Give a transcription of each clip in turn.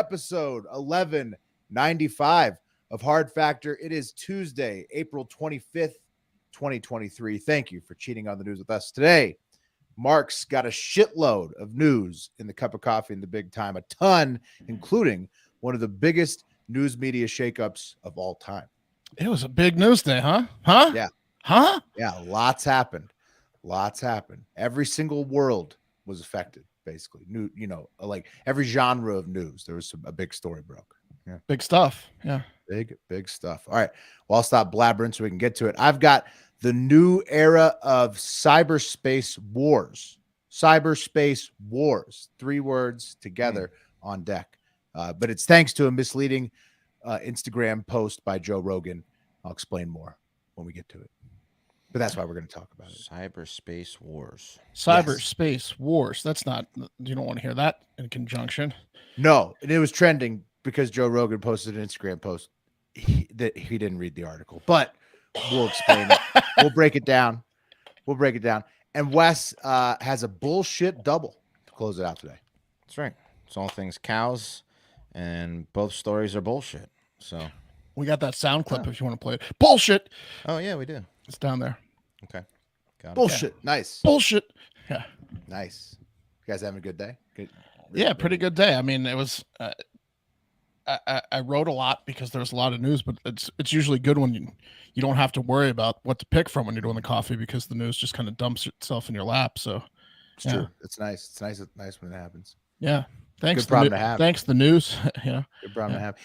episode 1195 of Hard Factor. It is Tuesday, April 25th, 2023. Thank you for cheating on the news with us today. Mark's got a shitload of news in the cup of coffee in the big time, a ton, including one of the biggest news media shakeups of all time. It was a big news day, huh? Yeah. Huh? Yeah, lots happened. Every single world was affected, basically. New, like every genre of news, there was a big story broke. Yeah. Big stuff. Yeah. Big stuff. All right. Well, I'll stop blabbering so we can get to it. I've got the new era of cyberspace wars. Cyberspace wars. 3 words together on deck. But it's thanks to a misleading Instagram post by Joe Rogan. I'll explain more when we get to it. But that's why we're going to talk about it. Cyberspace wars. Cyberspace wars. That's not, you don't want to hear that in conjunction. No, and it was trending because Joe Rogan posted an Instagram post that he didn't read the article. But we'll explain it. We'll break it down. And Wes has a bullshit double to close it out today. That's right. It's all things cows, and both stories are bullshit. So we got that sound clip if you want to play it. Bullshit. Oh, yeah, we do. It's down there. Okay. Got it. Bullshit. Yeah. Nice. Bullshit. Yeah. Nice. You guys having a good day? Good. Yeah, pretty good day. I mean, it was. I wrote a lot because there's a lot of news, but it's usually good when you don't have to worry about what to pick from when you're doing the coffee because the news just kind of dumps itself in your lap. So it's true. It's nice. It's nice when it happens. Yeah. Thanks. Good problem to have. Thanks the news. Yeah. Good problem to have.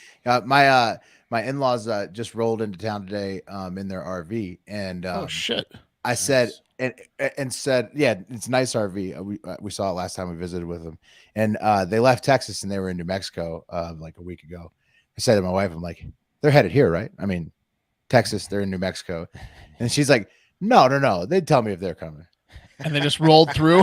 My in-laws just rolled into town today in their RV, and oh shit. I said and said, yeah, it's a nice RV. We saw it last time we visited with them, and they left Texas and they were in New Mexico like a week ago. I said to my wife, I'm like, they're headed here, right? I mean, Texas, they're in New Mexico, and she's like, no, they'd tell me if they're coming. And they just rolled through. You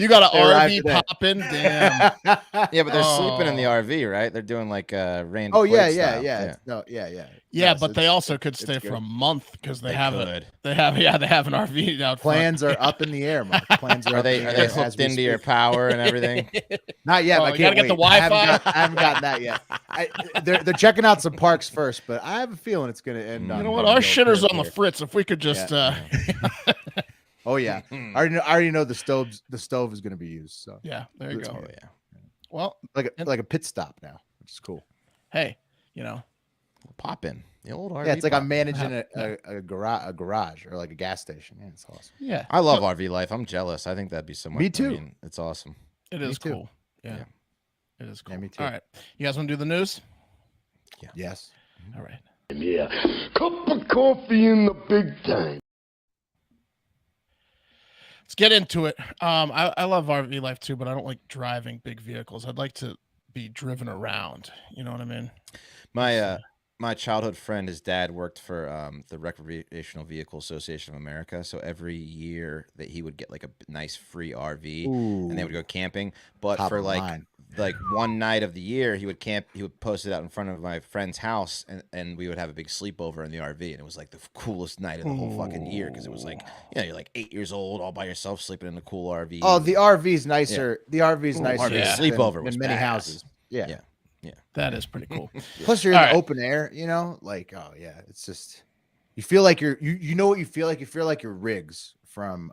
got an RV popping, damn. Yeah, but they're sleeping in the RV, right? They're doing like rain. Oh yeah. No, yeah. Yeah, but they also could stay for a month because they have an RV out. Plans are up in the air, Mark. Plans are they hooked into your power and everything? Not yet. I can't get the Wi-Fi. I haven't gotten that yet. They're checking out some parks first, but I have a feeling it's going to end. You know what? Our shitter's on the fritz. If we could just. Oh yeah, I already know the stove is going to be used. So yeah, there you go. Oh, yeah. Well, like a pit stop now, which is cool. Hey, pop in the old RV. Yeah, it's like I'm managing a garage or like a gas station. Yeah, it's awesome. Yeah, I love RV life. I'm jealous. I think that'd be so much. Me too. I mean, it's awesome. It is cool. Yeah, it is cool. Yeah, me too. All right, you guys want to do the news? Yeah. Yes. All right. Yeah, cup of coffee in the big time. Let's get into it. I love RV life too, but I don't like driving big vehicles. I'd like to be driven around. You know what I mean? My childhood friend, his dad worked for the Recreational Vehicle Association of America. So every year that he would get like a nice free RV, and they would go camping. But for like one night of the year, he would camp. He would post it out in front of my friend's house, and we would have a big sleepover in the RV. And it was like the coolest night of the whole fucking year because it was like, you're like 8 years old, all by yourself, sleeping in the cool RV. Oh, the RV's nicer. Yeah. The RV's nicer. RV sleepover was in many houses. Yeah. That is pretty cool. Plus, you're in the open air. Like, oh yeah, it's just you feel like you know what you feel like. You feel like you're Riggs from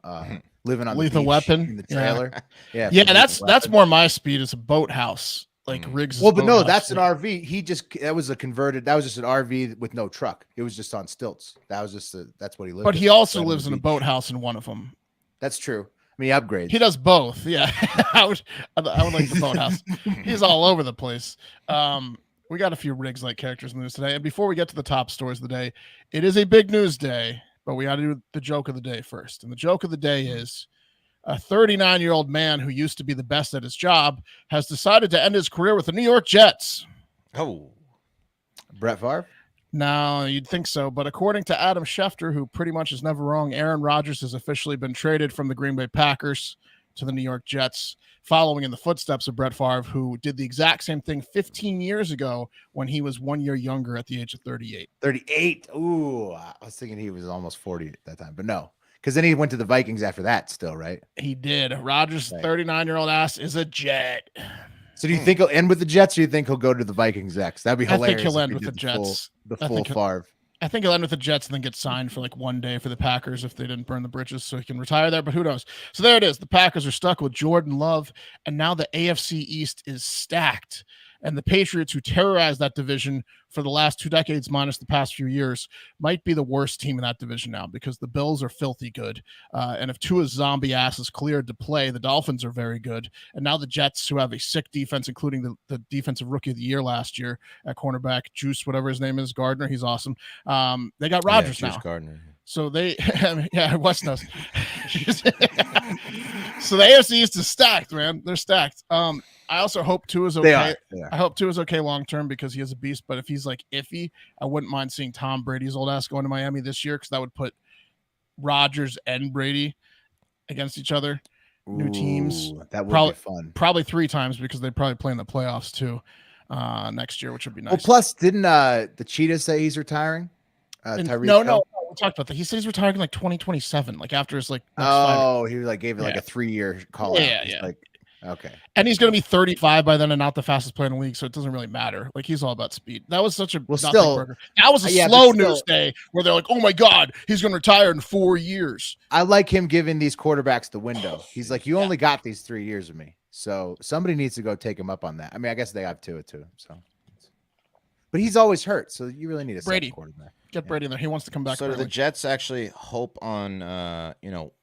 living on Lethal the beach Weapon in the trailer. Yeah. That's more my speed. It's a boathouse. Like Riggs. Well, but no, that's an RV. That was just an RV with no truck. It was just on stilts. That's what he lived. But he also lives in a boathouse in one of them. That's true. I mean, he upgrades. He does both. Yeah. I would like the boathouse. He's all over the place. We got a few Riggs-like characters in the news today. And before we get to the top stories of the day, it is a big news day, but we got to do the joke of the day first. And the joke of the day is a 39-year-old man who used to be the best at his job has decided to end his career with the New York Jets. Oh. Brett Favre? No, you'd think so. But according to Adam Schefter, who pretty much is never wrong, Aaron Rodgers has officially been traded from the Green Bay Packers to the New York Jets, following in the footsteps of Brett Favre, who did the exact same thing 15 years ago when he was 1 year younger at the age of 38. 38. Ooh, I was thinking he was almost 40 at that time, but no. Because then he went to the Vikings after that still, right? He did. Rodgers' 39-year-old ass is a Jet. So do you think he'll end with the Jets, or do you think he'll go to the Vikings next? That'd be I hilarious. think he'll if end he with the did Jets. The I full think he'll- Favre. I think he'll end with the Jets and then get signed for like one day for the Packers if they didn't burn the bridges, so he can retire there. But who knows? So there it is. The Packers are stuck with Jordan Love, and now the AFC East is stacked. And the Patriots, who terrorized that division for the last 2 decades minus the past few years, might be the worst team in that division now because the Bills are filthy good. And if Tua's zombie ass is cleared to play, the Dolphins are very good. And now the Jets, who have a sick defense, including the defensive rookie of the year last year at cornerback, Juice, whatever his name is, Gardner, he's awesome. They got Rodgers Juice now. Gardner. So they, yeah, West knows. So the AFC East is stacked, man. They're stacked. I also hope Tua's okay. They are. I hope Tua's okay long term because he is a beast. But if he's like iffy, I wouldn't mind seeing Tom Brady's old ass going to Miami this year because that would put Rodgers and Brady against each other. New teams. Ooh, that would Probably- be fun. Probably 3 times because they probably play in the playoffs too next year, which would be nice. Well, plus, didn't the Cheetah say he's retiring? Tyreek No, Hill? we talked about that. He said he's retiring in like 2027, like after his like next 5 years. Oh, he like gave it like Yeah. a 3-year call. Yeah, out. He's yeah. Like, okay. And he's going to be 35 by then and not the fastest player in the league, so it doesn't really matter. Like, he's all about speed. That was such a Well, nothing still- burger. That was a yeah, but slow still- news day where they're like, oh my God, he's going to retire in 4 years. I like him giving these quarterbacks the window. He's like, you only got these 3 years of me, so somebody needs to go take him up on that. I mean, I guess they have Tua too. So, but he's always hurt, so you really need a Brady. second quarterback. Get Brady in there. He wants to come back. So do the early. Jets actually hope on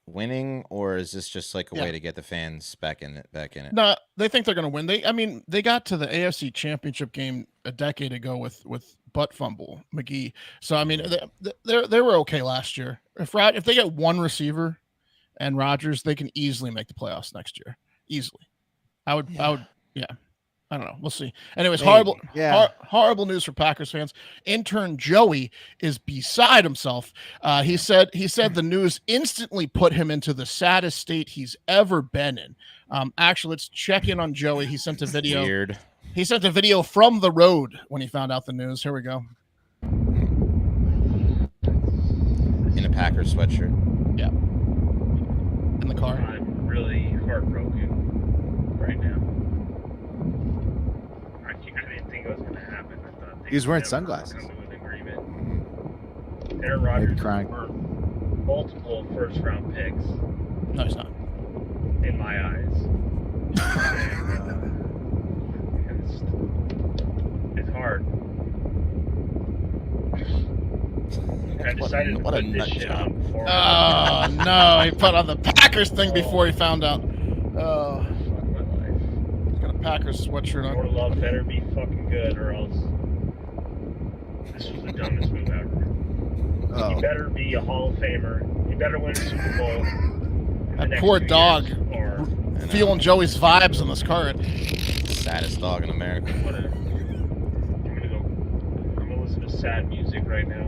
winning, or is this just like a Yeah. way to get the fans back in it? No, they think they're going to win. They got to the AFC Championship game a decade ago with butt fumble McGee. So I mean, they were okay last year. If they get one receiver and Rodgers, they can easily make the playoffs next year. Easily, I would. Yeah. I don't know. We'll see. Anyways, Maybe. Yeah. horrible news for Packers fans. Intern Joey is beside himself. He said the news instantly put him into the saddest state he's ever been in. Actually, let's check in on Joey. He sent a video. Weird. He sent a video from the road when he found out the news. Here we go. In a Packers sweatshirt. Yeah. In the car. I'm really heartbroken right now. I didn't think it was going to happen. I thought He was wearing never sunglasses. come to an agreement. Aaron Rodgers crying. earned multiple first-round picks No, he's not. in my eyes. And, it's hard. I decided to what a put this nut shit job. on before. Oh no, he put on the Packers thing before he found out. Oh, Fuck my life. he's got a Packers sweatshirt More on. love better be fucking good, or else this was the dumbest move ever. Oh. You better be a Hall of Famer. You better win a Super Bowl. in the That next poor 2 dog. years, or Feeling Joey's vibes in this car. Saddest dog in America. whatever. I'm gonna listen to sad music right now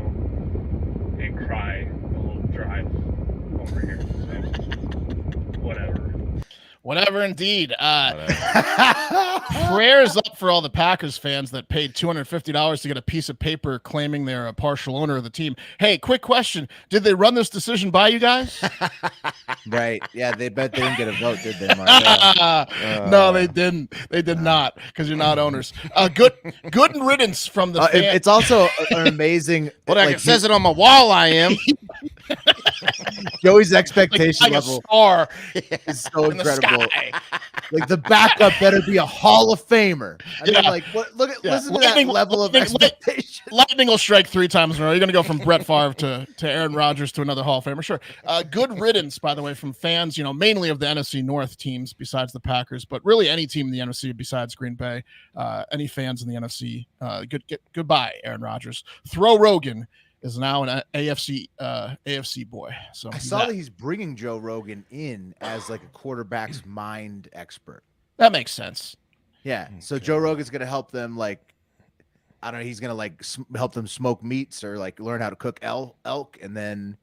and cry a little drive over here. So, whatever. Whatever, indeed. Whatever. Prayers up for all the Packers fans that paid $250 to get a piece of paper claiming they're a partial owner of the team. Hey, quick question. Did they run this decision by you guys? Right. Yeah, they bet they didn't get a vote, did they, Mark? No, they didn't. They did not, because you're not owners. Good riddance from the fan. It's also an amazing. Well, like, it says it on my wall. I am. Joey's expectation like a level star is so in the incredible. sky. Like the backup better be a Hall of Famer. I mean, Yeah. like, what? Look at Yeah. listen to that level of expectation. Lightning will strike 3 times in a row. You're going to go from Brett Favre to Aaron Rodgers to another Hall of Famer. Sure. Good riddance, by the way, from fans, mainly of the NFC North teams besides the Packers, but really any team in the NFC besides Green Bay. Any fans in the NFC, goodbye, Aaron Rodgers. Throw Rogan is now an AFC boy. So I saw that he's bringing Joe Rogan in as like a quarterback's mind expert. that makes sense. Yeah. So Joe Rogan's going to help them, like, I don't know, he's going to like help them smoke meats or like learn how to cook elk, and then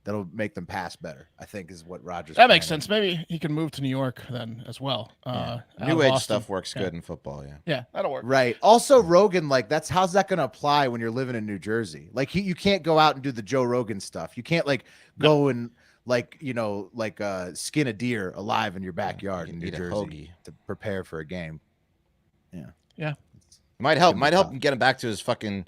that'll make them pass better, I think, is what Rodgers. That makes sense. Maybe he can move to New York then as well. out New of age Boston. stuff works good in football. Yeah. Yeah, that'll work. Right. Also, Rogan, like, how's that going to apply when you're living in New Jersey? Like, you can't go out and do the Joe Rogan stuff. You can't like go and skin a deer alive in your backyard you in New need a Jersey hoagie. to prepare for a game. Yeah. Might help him get him back to his fucking,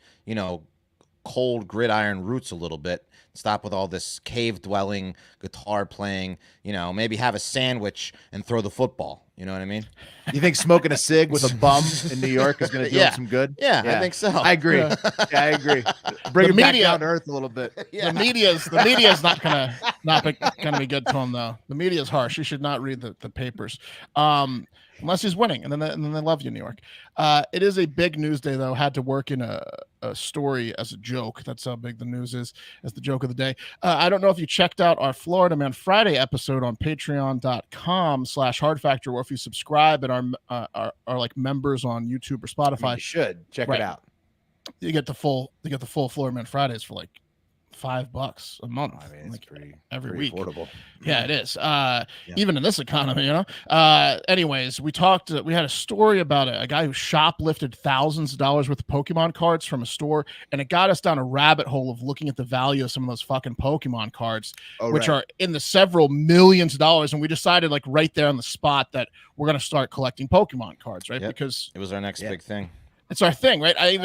cold gridiron roots a little bit. Stop with all this cave dwelling, guitar playing, maybe have a sandwich and throw the football. You know what I mean? You think smoking a cig with a bum in New York is going to do him some good? Yeah, I think so. I agree. Yeah. I agree. Bring The him back media- down to earth a little bit. The media's not gonna be good to him though. The media's harsh. You should not read the papers. Unless he's winning, and then they love you, New York. It is a big news day, though. Had to work in a story as a joke. That's how big the news is, as the joke of the day. I don't know if you checked out our Florida Man Friday episode on patreon.com/hardfactor, or if you subscribe and are like members on YouTube or Spotify. You should check it out. You get the full Florida Man Fridays for like $5 a month. I mean, it's like pretty every week. affordable. Yeah, it is. Even in this economy, anyways, we had a story about a guy who shoplifted thousands of dollars worth of Pokemon cards from a store, and it got us down a rabbit hole of looking at the value of some of those fucking Pokemon cards, which are in the several millions of dollars. And we decided, like, right there on the spot, that we're going to start collecting Pokemon cards, right? Yep. Because it was our next big thing. it's our thing, right? I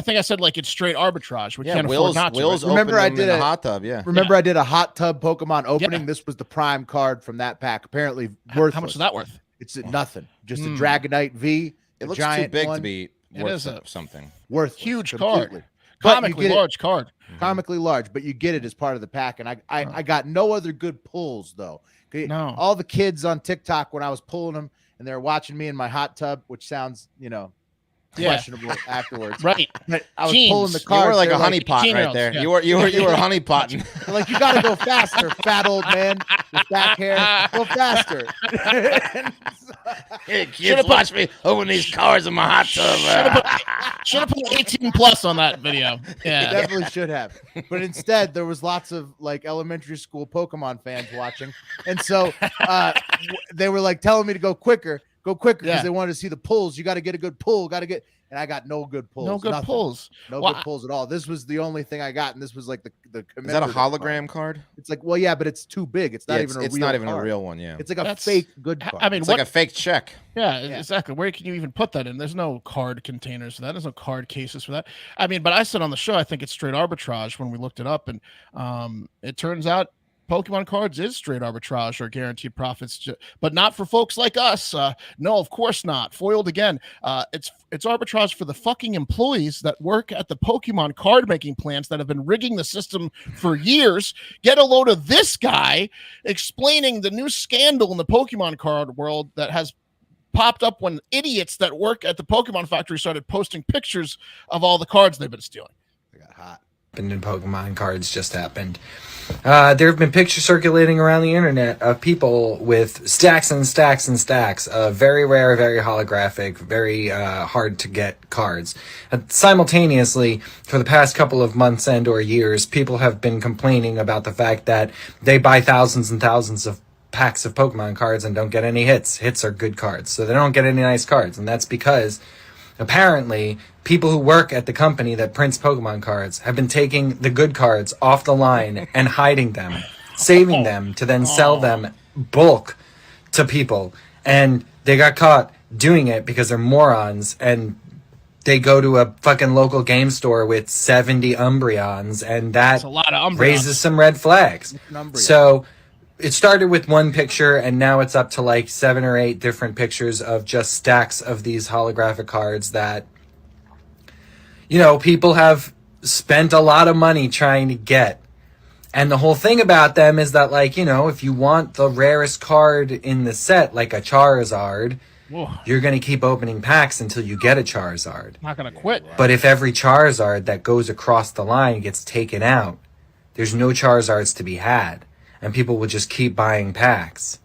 think I said, like, it's straight arbitrage. We can't afford not to. Will's Right? Remember, I opened did them in a the hot tub. Yeah. Remember, I did a hot tub Pokemon opening. This was the prime card from that pack. Apparently, worth. How much is that worth? It's nothing. Just a Dragonite V. It looks giant too big one. to be It worth is something. Worth Huge completely. card. But you Comically get it- large card. Comically large, but you get it as part of the pack. And I got no other good pulls though. No. All the kids on TikTok when I was pulling them and they were watching me in my hot tub, which sounds questionable afterwards. Right. But I was Jeans. pulling the You cards. were like they're a honey pot right 18-year-olds, there. yeah. You were honey potting. they're like, you got to go faster, fat old man with back hair. Go faster. Hey, kids, watch me open these cards in my hot tub. Should have put 18 plus on that video. Yeah. Definitely should have. But instead, there was lots of like elementary school Pokemon fans watching. And so they were like telling me to go quicker because they wanted to see the pulls. You got to get a good pull. And I got no good pulls. No good Nothing. pulls. No Well, good pulls at all. This was the only thing I got. And this was like the Is that a commemorative hologram card? It's like, well, yeah, but it's too big. It's not even a real It's not even card. a real one. Yeah. It's like a That's- fake good card. I mean, It's what? like a fake check. Yeah, exactly. Where can you even put that in? There's no card containers for that. There's no card cases for that. I mean, but I said on the show, I think it's straight arbitrage when we looked it up, and it turns out Pokemon cards is straight arbitrage or guaranteed profits, but not for folks like us. No, of course not. Foiled again. It's arbitrage for the fucking employees that work at the Pokemon card making plants that have been rigging the system for years. Get a load of this guy explaining the new scandal in the Pokemon card world that has popped up when idiots that work at the Pokemon factory started posting pictures of all the cards they've been stealing. I got hot. In Pokemon cards just happened. There have been pictures circulating around the internet of people with stacks and stacks and stacks of very rare, very holographic, very hard to get cards. Simultaneously, for the past couple of months and or years, people have been complaining about the fact that they buy thousands and thousands of packs of Pokemon cards and don't get any hits. Hits are good cards, so they don't get any nice cards, and that's because apparently, people who work at the company that prints Pokemon cards have been taking the good cards off the line and hiding them, saving them to then sell them bulk to people. And they got caught doing it because they're morons, and they go to a fucking local game store with 70 Umbreons, and that That's a lot of Umbreons. raises some red flags. So it started with one picture, and now it's up to like 7 or 8 different pictures of just stacks of these holographic cards that, people have spent a lot of money trying to get. And the whole thing about them is that, like, if you want the rarest card in the set, like a Charizard, you're going to keep opening packs until you get a Charizard. Not gonna quit. But if every Charizard that goes across the line gets taken out, there's no Charizards to be had. And people will just keep buying packs.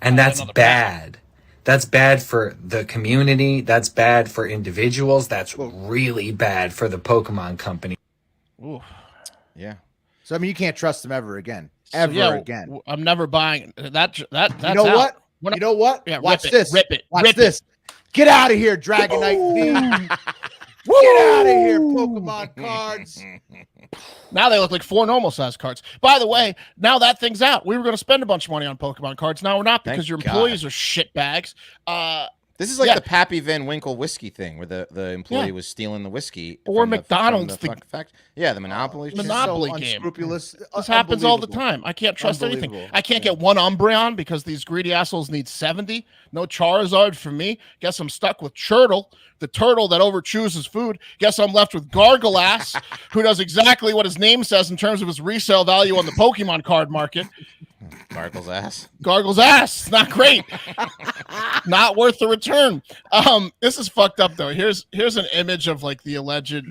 And that's bad. That's bad for the community. That's bad for individuals. That's really bad for the Pokemon company. Ooh. Yeah. So I mean, you can't trust them ever again. Again. I'm never buying that. That's You know out. what? You know what? Yeah, Watch rip it, this. rip it, Watch rip this. Get out of here, Dragonite V. Get out of here, Pokemon cards. Now they look like 4 normal size cards. By the way, now that thing's out. We were going to spend a bunch of money on Pokemon cards. Now we're not because Thank your God. employees are shitbags. This is like Yeah. the Pappy Van Winkle whiskey thing, where the employee was stealing the whiskey. Or from McDonald's, the fact. Yeah, the Monopoly. shit. Monopoly so game. unscrupulous. This happens all the time. I can't trust anything. Unbelievable. I can't get one Umbreon because these greedy assholes need 70. No Charizard for me. Guess I'm stuck with Churtle, the turtle that overchooses food. Guess I'm left with Gargle Ass, who does exactly what his name says in terms of his resale value on the Pokemon card market. Gargle's ass. Gargle's ass. Not great. Not worth the return. This is fucked up though. Here's an image of like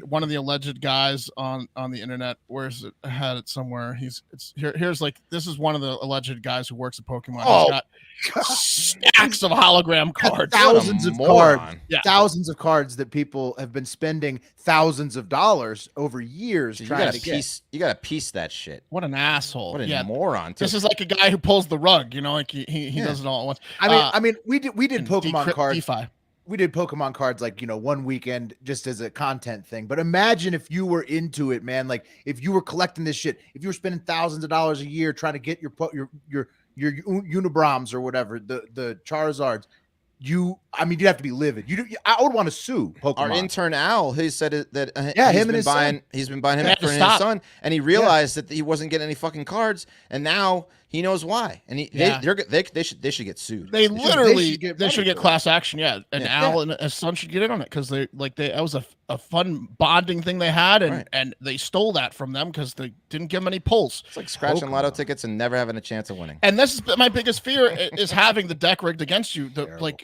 one of the alleged guys on the internet. Where's it? I had it somewhere. Here's like, this is one of the alleged guys who works at Pokemon. He's got stacks of hologram cards. Thousands of moron. cards. Yeah. Thousands of cards that people have been spending thousands of dollars over years You trying gotta to get. you gotta piece that shit. What an asshole. What a Yeah. moron. This is like a guy who pulls the rug, like he does it all at once. I mean, we did and Pokemon cards. DeFi. We did Pokemon cards like, one weekend just as a content thing. But imagine if you were into it, man. Like if you were collecting this shit, if you were spending thousands of dollars a year trying to get your Unibroms or whatever, the Charizards, you'd have to be livid. I would want to sue Pokemon. Our intern Al, he said that he's been buying him Had to for his stop. son, and he realized that he wasn't getting any fucking cards, and now he knows why. And they should get sued. They literally get they should money get for class action, yeah. And Yeah. Al and his son should get in on it because that was a fun bonding thing they had, and they stole that from them because they didn't give them any pulls. It's like scratching lotto tickets and never having a chance of winning. And this is my biggest fear is having the deck rigged against you.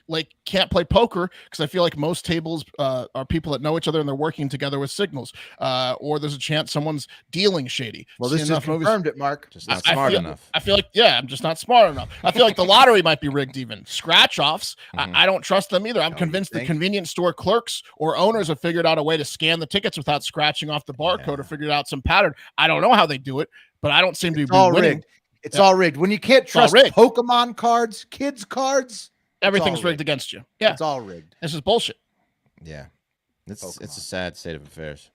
Like can't play poker because I feel like most tables are people that know each other and they're working together with signals. Or there's a chance someone's dealing shady. Well, Seen this just enough movies- confirmed it, Mark. Just not smart enough. I feel like, I'm just not smart enough. I feel like the lottery might be rigged even. Scratch offs, I don't trust them either. I'm convinced the convenience store clerks or owners have figured out a way to scan the tickets without scratching off the barcode or figured out some pattern. I don't know how they do it, but I don't seem to be all winning. rigged. It's all rigged. When you can't trust rigged. Pokemon cards, kids cards, Everything's all rigged against you. Yeah, it's all rigged. this is bullshit. Yeah, it's Pokemon. a sad state of affairs.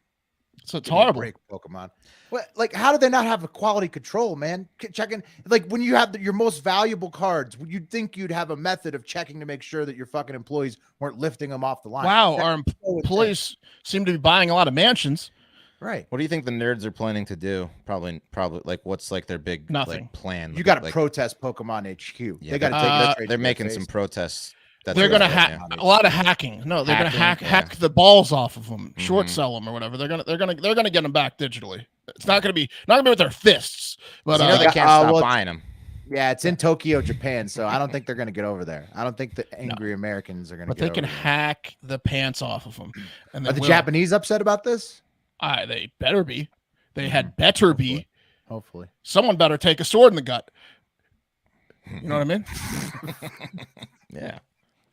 So it's Give me a horrible. break, Pokemon. What, like, how do they not have a quality control, man? Checking, like, when you have your most valuable cards, you'd think you'd have a method of checking to make sure that your fucking employees weren't lifting them off the line. Wow, That's our so insane. employees seem to be buying a lot of mansions. Right. What do you think the nerds are planning to do? Probably like what's like their big Nothing. like, plan? You got to like, protest Pokemon HQ. Yeah, They got to they're- take that. They're to their making face. some protests. They're gonna hack. hack a lot of hacking. No, they're gonna Hacking, hack the balls off of them, short sell them or whatever. They're gonna get them back digitally. It's not gonna be with their fists, but They know they can't stop well, buying them. Yeah, it's in Tokyo, Japan, so I don't think they're going to get over there. I don't think the angry Americans are going to but get they can over there. hack the pants off of them. And they Are the will. Japanese upset about this? They better be. They had better be. Hopefully. Someone better take a sword in the gut. You know what I mean? Yeah.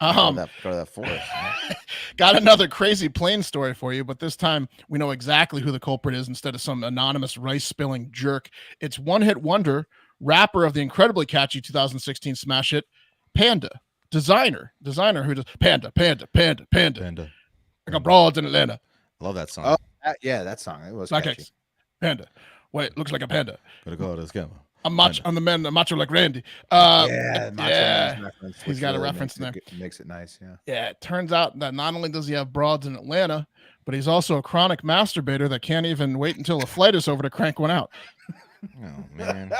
Um, Go to that forest. man. Got another crazy plane story for you, but this time we know exactly who the culprit is instead of some anonymous rice spilling jerk. It's one-hit wonder, rapper of the incredibly catchy 2016 smash hit, Panda. Desiigner who does Panda. Panda. Like a broad in Atlanta. Love that song. Oh, that song. It was Like catchy. X. Panda. Wait, looks like a panda. Gotta go. Let's go. I'm macho. I'm the man. I'm macho like Randy. Yeah, Macho yeah. Man's reference, He's which got a really reference makes in it- Makes it nice, yeah. Yeah, it turns out that not only does he have broads in Atlanta, but he's also a chronic masturbator that can't even wait until a flight is over to crank one out. Oh man.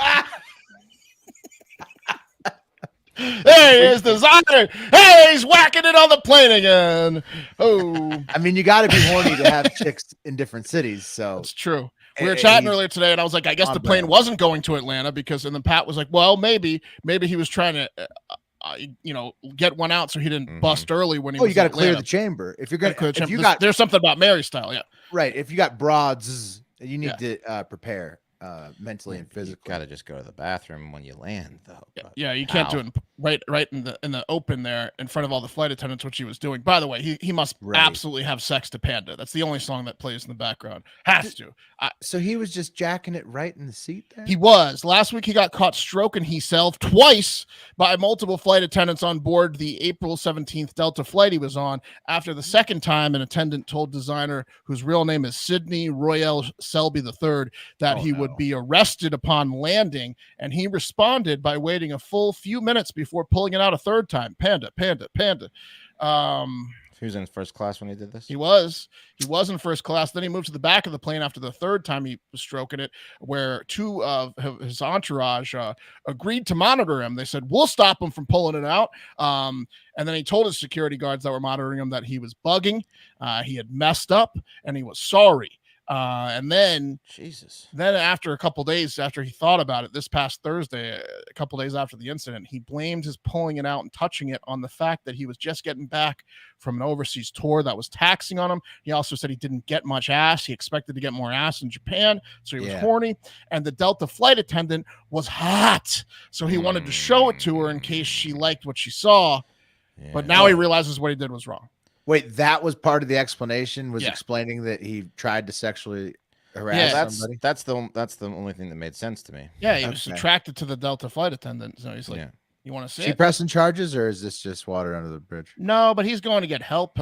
Hey, here's Desiigner. Hey, he's whacking it on the plane again. Oh, I mean, you got to be horny to have chicks in different cities, so that's true. We were Hey, chatting he's earlier today, and I was like, I guess on the plane brand. wasn't going to Atlanta because, and then Pat was like, well, maybe he was trying to, get one out so he didn't bust early when he. oh, was you got to in clear Atlanta. the chamber. If you're Gotta gonna, clear the if chamber. you There's- got there's something about Mary style, yeah. right, if you got broads, you need Yeah. to prepare mentally and You physically. gotta just go to the bathroom when you land, though. but Yeah, you can't do how? it right in the open there in front of all the flight attendants, which he was doing. By the way, he must Right. absolutely have sex to Panda. That's the only song that plays in the background. Has to. So he was just jacking it right in the seat there. He was. Last week he got caught stroking himself twice by multiple flight attendants on board the April 17th Delta flight he was on. After the second time, an attendant told Desiigner, whose real name is Sidney Royale Selby III, that he would be arrested upon landing, and he responded by waiting a full few minutes before pulling it out a third time. Panda. He was in first class when he did this. He was in first class. Then he moved to the back of the plane after the third time he was stroking it, where two of his entourage agreed to monitor him. They said, we'll stop him from pulling it out. And then he told his security guards that were monitoring him that he was bugging. He had messed up and he was sorry. And then after a couple days after he thought about it, this past Thursday, a couple days after the incident, he blamed his pulling it out and touching it on the fact that he was just getting back from an overseas tour that was taxing on him. He also said he didn't get much ass. He expected to get more ass in Japan, so he was horny. And the Delta flight attendant was hot, so he wanted to show it to her in case she liked what she saw. Yeah. But now he realizes what he did was wrong. Wait, that was part of the explanation, was explaining that he tried to sexually harass somebody? That's the only thing that made sense to me. Yeah, he was attracted to the Delta flight attendant. So he's like, you want to see She pressing charges, or is this just water under the bridge? No, but he's going to get help.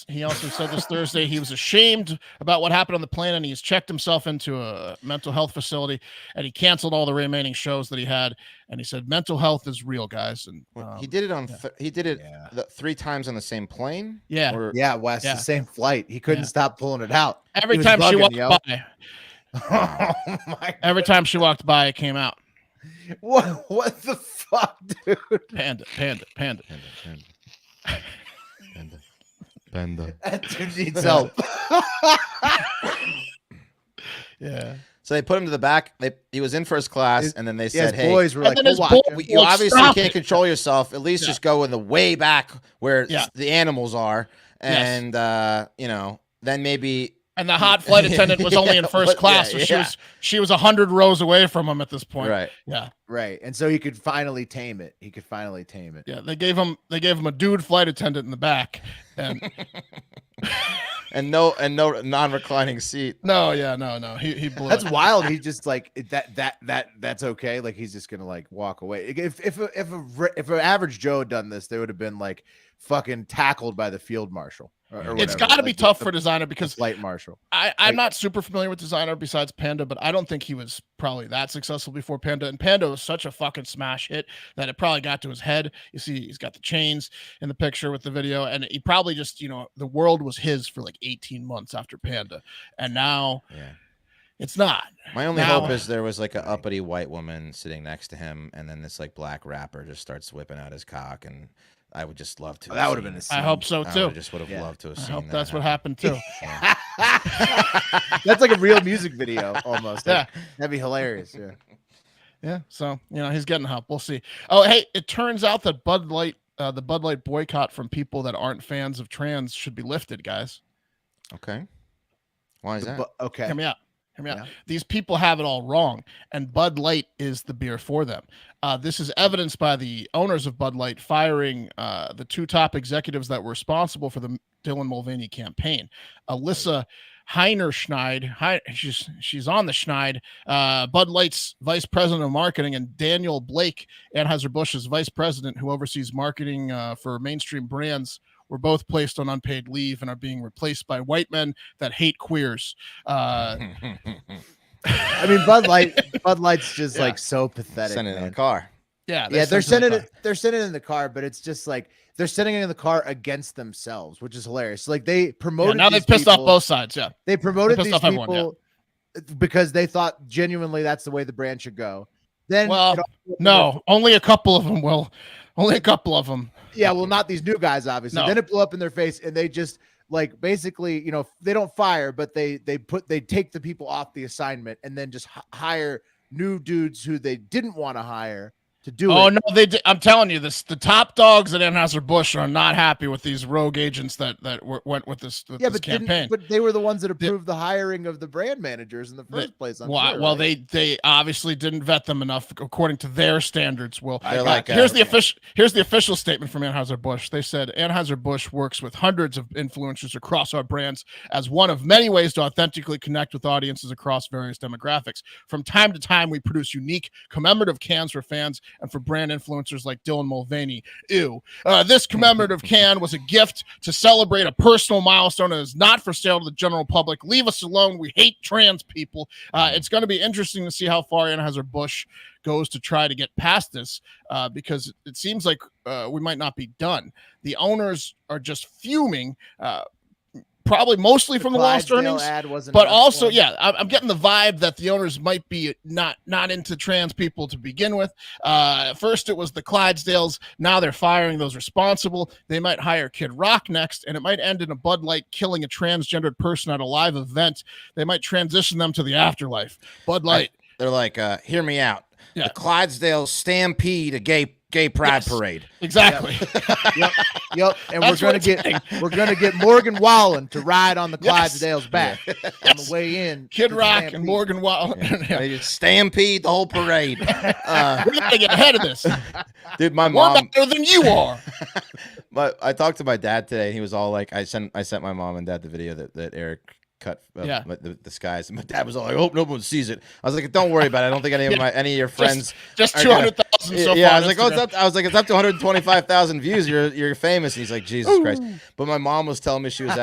He also said this Thursday he was ashamed about what happened on the plane, and he's checked himself into a mental health facility, and he canceled all the remaining shows that he had. And he said mental health is real, guys. And he did it on he did it 3 times on the same plane. Yeah, Wes, the same flight. He couldn't stop pulling it out. Every time she walked by. Oh my! Every time she walked by, it came out. What the fuck, dude? Panda. That dude needs help. Yeah. So they put him to the back. He was in first class, and then they said, "Hey, boys were like, you obviously can't control yourself. At least just go in the way back where the animals are, and then maybe." And the hot flight attendant was only in first class, so she was 100 rows away from him at this point. Right. Yeah. Right. And so he could finally tame it. Yeah. They gave him a dude flight attendant in the back, and and no non-reclining seat. No. He blew That's it. wild. He just like that's okay. Like he's just gonna like walk away. If an average Joe had done this, they would have been like fucking tackled by the field marshal. It's got to be tough for Desiigner because flight marshal. I'm not super familiar with Desiigner besides Panda, but I don't think he was probably that successful before Panda. And Panda was such a fucking smash hit that it probably got to his head. You see, he's got the chains in the picture with the video, and he probably just, the world was his for like 18 months after Panda, and now it's not. My only hope is there was like an uppity white woman sitting next to him, and then this like black rapper just starts whipping out his cock, and I would just love to. That would have been a scene. I hope so too. I just would have loved to have seen. I hope that's what happened too. That's like a real music video almost. That'd be hilarious. Yeah. So he's getting help. We'll see. Oh, hey, it turns out that Bud Light, the Bud Light boycott from people that aren't fans of trans should be lifted, guys. Okay. Why is that? Okay. Hear me out. These people have it all wrong, and Bud Light is the beer for them. This is evidenced by the owners of Bud Light firing the 2 top executives that were responsible for the Dylan Mulvaney campaign. Alyssa Heinerschneid, she's on the Schneid, Bud Light's vice president of marketing, and Daniel Blake, Anheuser-Busch's vice president who oversees marketing for mainstream brands, were both placed on unpaid leave and are being replaced by white men that hate queers. I mean, Bud Light's just like so pathetic. Send it in the car. Yeah, they're sending it. They're sending it in the car, but it's just like they're sending it in the car against themselves, which is hilarious. Like they promoted. Now they've pissed off both sides. Yeah, they promoted these people because they thought genuinely that's the way the brand should go. Then, no, only a couple of them will. Only a couple of them. Yeah, well, not these new guys, obviously. No. Then it blew up in their face, and they just like basically, they don't fire, but they take the people off the assignment and then just hire new dudes who they didn't want to hire to do it. Oh no, they did. I'm telling you, the top dogs at Anheuser-Busch are not happy with these rogue agents that went with this campaign. But they were the ones that approved the hiring of the brand managers in the first place. Well, they obviously didn't vet them enough according to their standards. Well, here's the official statement from Anheuser-Busch. They said Anheuser-Busch works with hundreds of influencers across our brands as one of many ways to authentically connect with audiences across various demographics. From time to time, we produce unique commemorative cans for fans and for brand influencers like Dylan Mulvaney. This commemorative can was a gift to celebrate a personal milestone and is not for sale to the general public. Leave us alone. We hate trans people. It's going to be interesting to see how far Anheuser-Busch goes to try to get past this because it seems like we might not be done. The owners are just fuming. Probably mostly from the lost earnings, but also, I'm getting the vibe that the owners might be not into trans people to begin with. First, it was the Clydesdales. Now they're firing those responsible. They might hire Kid Rock next, and it might end in a Bud Light killing a transgendered person at a live event. They might transition them to the afterlife. Bud Light. They're like, hear me out. Yeah. The Clydesdale stampede a gay pride parade. Exactly. Yep. And we're gonna get Morgan Wallen to ride on the Clydesdales back on the way in. Kid Rock and Morgan Wallen. They just stampede the whole parade. We're gonna get ahead of this. Dude, my We're mom better than you are. But I talked to my dad today, and he was all like, I sent my mom and dad the video that Eric cut the skies, and my dad was all like, I hope no one sees it. I was like, don't worry about it. I don't think any of your friends just 200,000 so far. I was like, it's up to 125,000 views. You're famous. And he's like, Jesus Christ. But my mom was telling me she was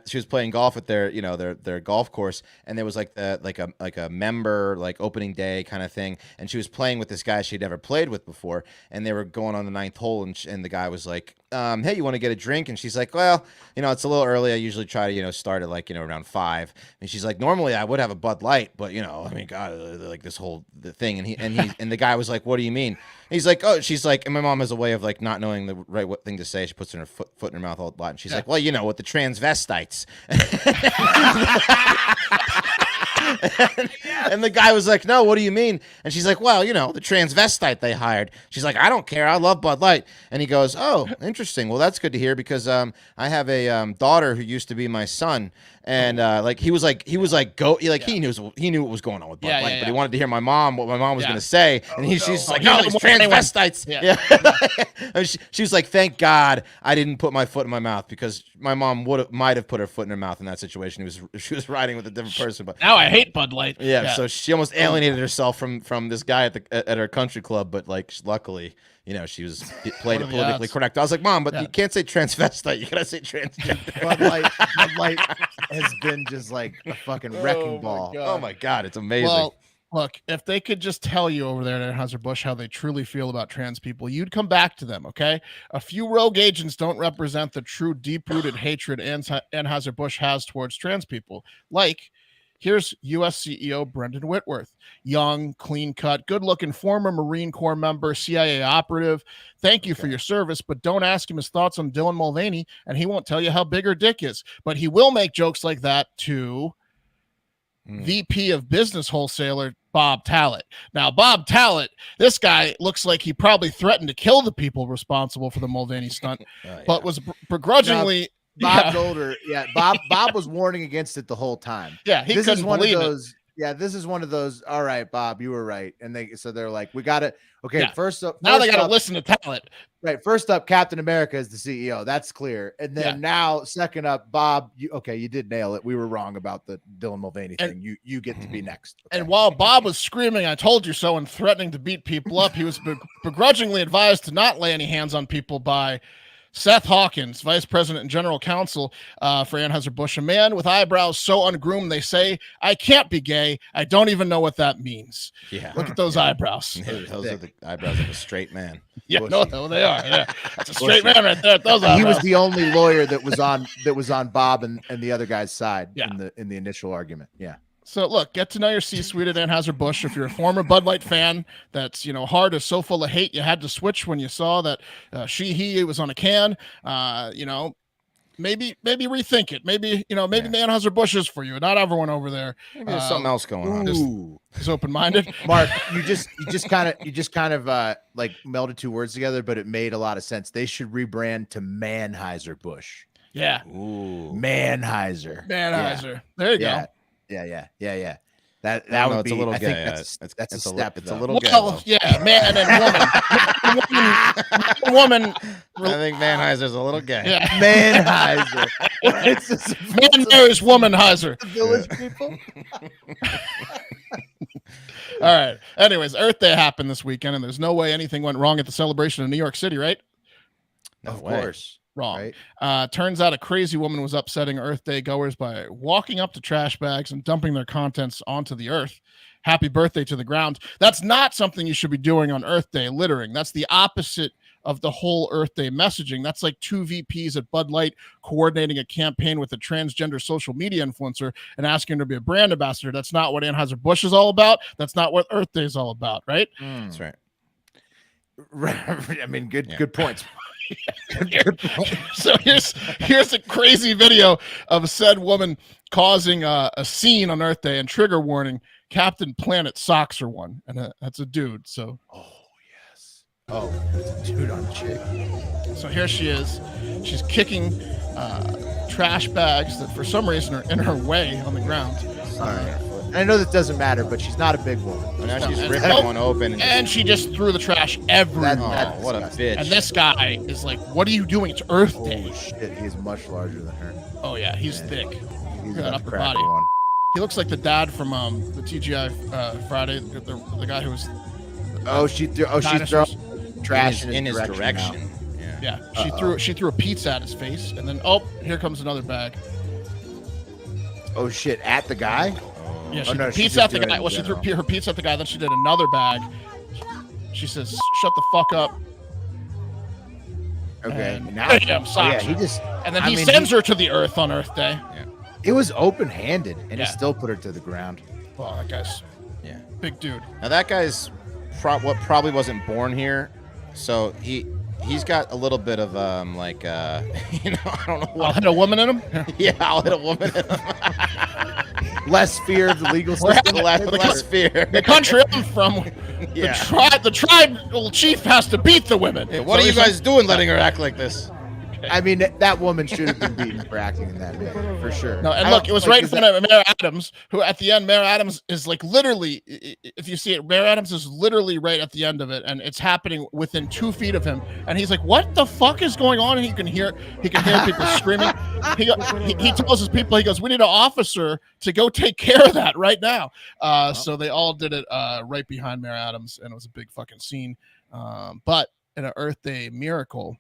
she was playing golf at their golf course, and there was like a member like opening day kind of thing, and she was playing with this guy she'd never played with before, and they were going on the 9th hole, and the guy was like, hey, you want to get a drink? And she's like, well, it's a little early. I usually try to start at like around 5. And she's like, normally I would have a Bud Light, but I mean, God, like this whole thing. And the guy was like, what do you mean? And he's like, oh, she's like, and my mom has a way of like not knowing the right thing to say. She puts her foot in her mouth a lot, and she's like, well, with the transvestites. And the guy was like, no, what do you mean? And she's like, well, the transvestite they hired. She's like, I don't care. I love Bud Light. And he goes, oh, interesting. Well, that's good to hear, because I have a daughter who used to be my son. And he knew what was going on with Bud Light, but he wanted to hear what my mom was going to say. And she's like, no, these transvestites. And she was like, thank God I didn't put my foot in my mouth, because my mom might have put her foot in her mouth in that situation. She was riding with a different person. But now I hate Bud Light. Yeah, so she almost alienated herself from this guy at her country club. But like, luckily, she was played it politically correct. I was like, Mom, but you can't say transvestite. You gotta say transgender. Bud Light has been just like a fucking wrecking ball. Oh my God, it's amazing. Well, look, if they could just tell you over there at Anheuser-Busch how they truly feel about trans people, you'd come back to them, okay? A few rogue agents don't represent the true deep-rooted hatred Anheuser-Busch has towards trans people. Like, here's U.S. CEO Brendan Whitworth, young, clean-cut, good-looking former Marine Corps member, CIA operative. Thank you for your service, but don't ask him his thoughts on Dylan Mulvaney, and he won't tell you how big her dick is. But he will make jokes like that to VP of Business Wholesaler Bob Talent. Now, Bob Talent, this guy looks like he probably threatened to kill the people responsible for the Mulvaney stunt, but was begrudgingly... Bob's older. Yeah, Bob was warning against it the whole time. Yeah, he couldn't believe it. Yeah, this is one of those. All right, Bob, you were right. And they're like, we got it. Okay, first up. Now they got to listen to Talent. Right. First up, Captain America is the CEO. That's clear. And then now, second up, Bob. You did nail it. We were wrong about the Dylan Mulvaney thing. You get to be next. Okay. And while Bob was screaming, "I told you so," and threatening to beat people up, he was begrudgingly advised to not lay any hands on people by Seth Hawkins, Vice President and General Counsel for Anheuser-Busch, a man with eyebrows so ungroomed they say, I can't be gay. I don't even know what that means. Yeah. Look at those eyebrows. Yeah, those are the eyebrows of a straight man. Yeah, no, they are. Yeah. That's a straight man right there. Those eyebrows. He was the only lawyer that was on Bob and the other guy's side in the initial argument. Yeah. So look, get to know your C-suite at Anheuser-Busch. If you're a former Bud Light fan that's, heart is so full of hate, you had to switch when you saw that he was on a can, maybe rethink it. Maybe the Anheuser-Busch is for you. Not everyone over there. Maybe there's something else going on. Just open-minded. Mark, you just kind of like melded two words together, but it made a lot of sense. They should rebrand to Manheiser-Busch. Yeah. Ooh. Manheiser. Yeah. There you go. Yeah. That would be. It's a little gay. That's a step. It's a little gay. Well, yeah, man and woman. I think Manheiser's a little gay. Yeah. Manheiser. Man marries womanheiser. The village people. All right. Anyways, Earth Day happened this weekend, and there's no way anything went wrong at the celebration in New York City, right? Of course. Wrong. Right? Turns out a crazy woman was upsetting Earth Day goers by walking up to trash bags and dumping their contents onto the earth. Happy birthday to the ground. That's not something you should be doing on Earth Day, littering. That's the opposite of the whole Earth Day messaging. That's like two VPs at Bud Light coordinating a campaign with a transgender social media influencer and asking her to be a brand ambassador. That's not what Anheuser-Busch is all about. That's not what Earth Day is all about, right? That's right. I mean, good points. So here's a crazy video of said woman causing a scene on Earth Day, and trigger warning: Captain Planet socks are one, and that's a dude. So Oh, it's a dude on chick. so here she is. She's kicking trash bags that for some reason are in her way on the ground. All right. I know that doesn't matter, but she's not a big woman. And now she's And- ripping oh, one open. And And she just threw the trash everywhere. That- oh, what a disgusting. bitch. And this guy is like, "What are you doing? It's Earth Holy Day." shit, he's much larger than her. Oh yeah, he's thick. He's Got got upper upper body. body. One. He looks like the dad from the TGI Friday, the guy who was Oh, she's dinosaurs. throwing trash in his now. direction. Yeah. Yeah, she threw a pizza at his face, and then here comes another bag. Oh shit, at the guy? Yeah, she Oh, no, threw she's pizza just at the doing it guy. in Well, she threw general. her pizza at the guy. Then she did another bag. She says, "Shut the fuck up." Okay. And Now, bam, yeah, socks. he just And then I he mean, sends her to the earth on Earth Day. It was open-handed, and Yeah. he still put her to the ground. Well, that guy's Yeah. big dude. Now that guy's probably wasn't born here, so he's got a little bit of I don't know I'll what. hit a woman in him. Yeah, I'll hit a woman. Less fear of the legal system. less fear. The country I'm from, Yeah. the tribal chief has to beat the women. Hey, what So are you he's like, guys doing, letting her act like this? I mean, that woman should have been beaten for acting in that manner, for sure. No, and I look, don't- it was like, right in is front of Mayor Adams, who at the end, Mayor Adams is like literally, if you see it, Mayor Adams is literally right at the end of it, and it's happening within 2 feet of him, and he's like, "What the fuck is going on?" And he can hear people screaming. He tells his people, he goes, "We need an officer to go take care of that right now." So they all did it right behind Mayor Adams, and it was a big fucking scene. But in an Earth Day miracle,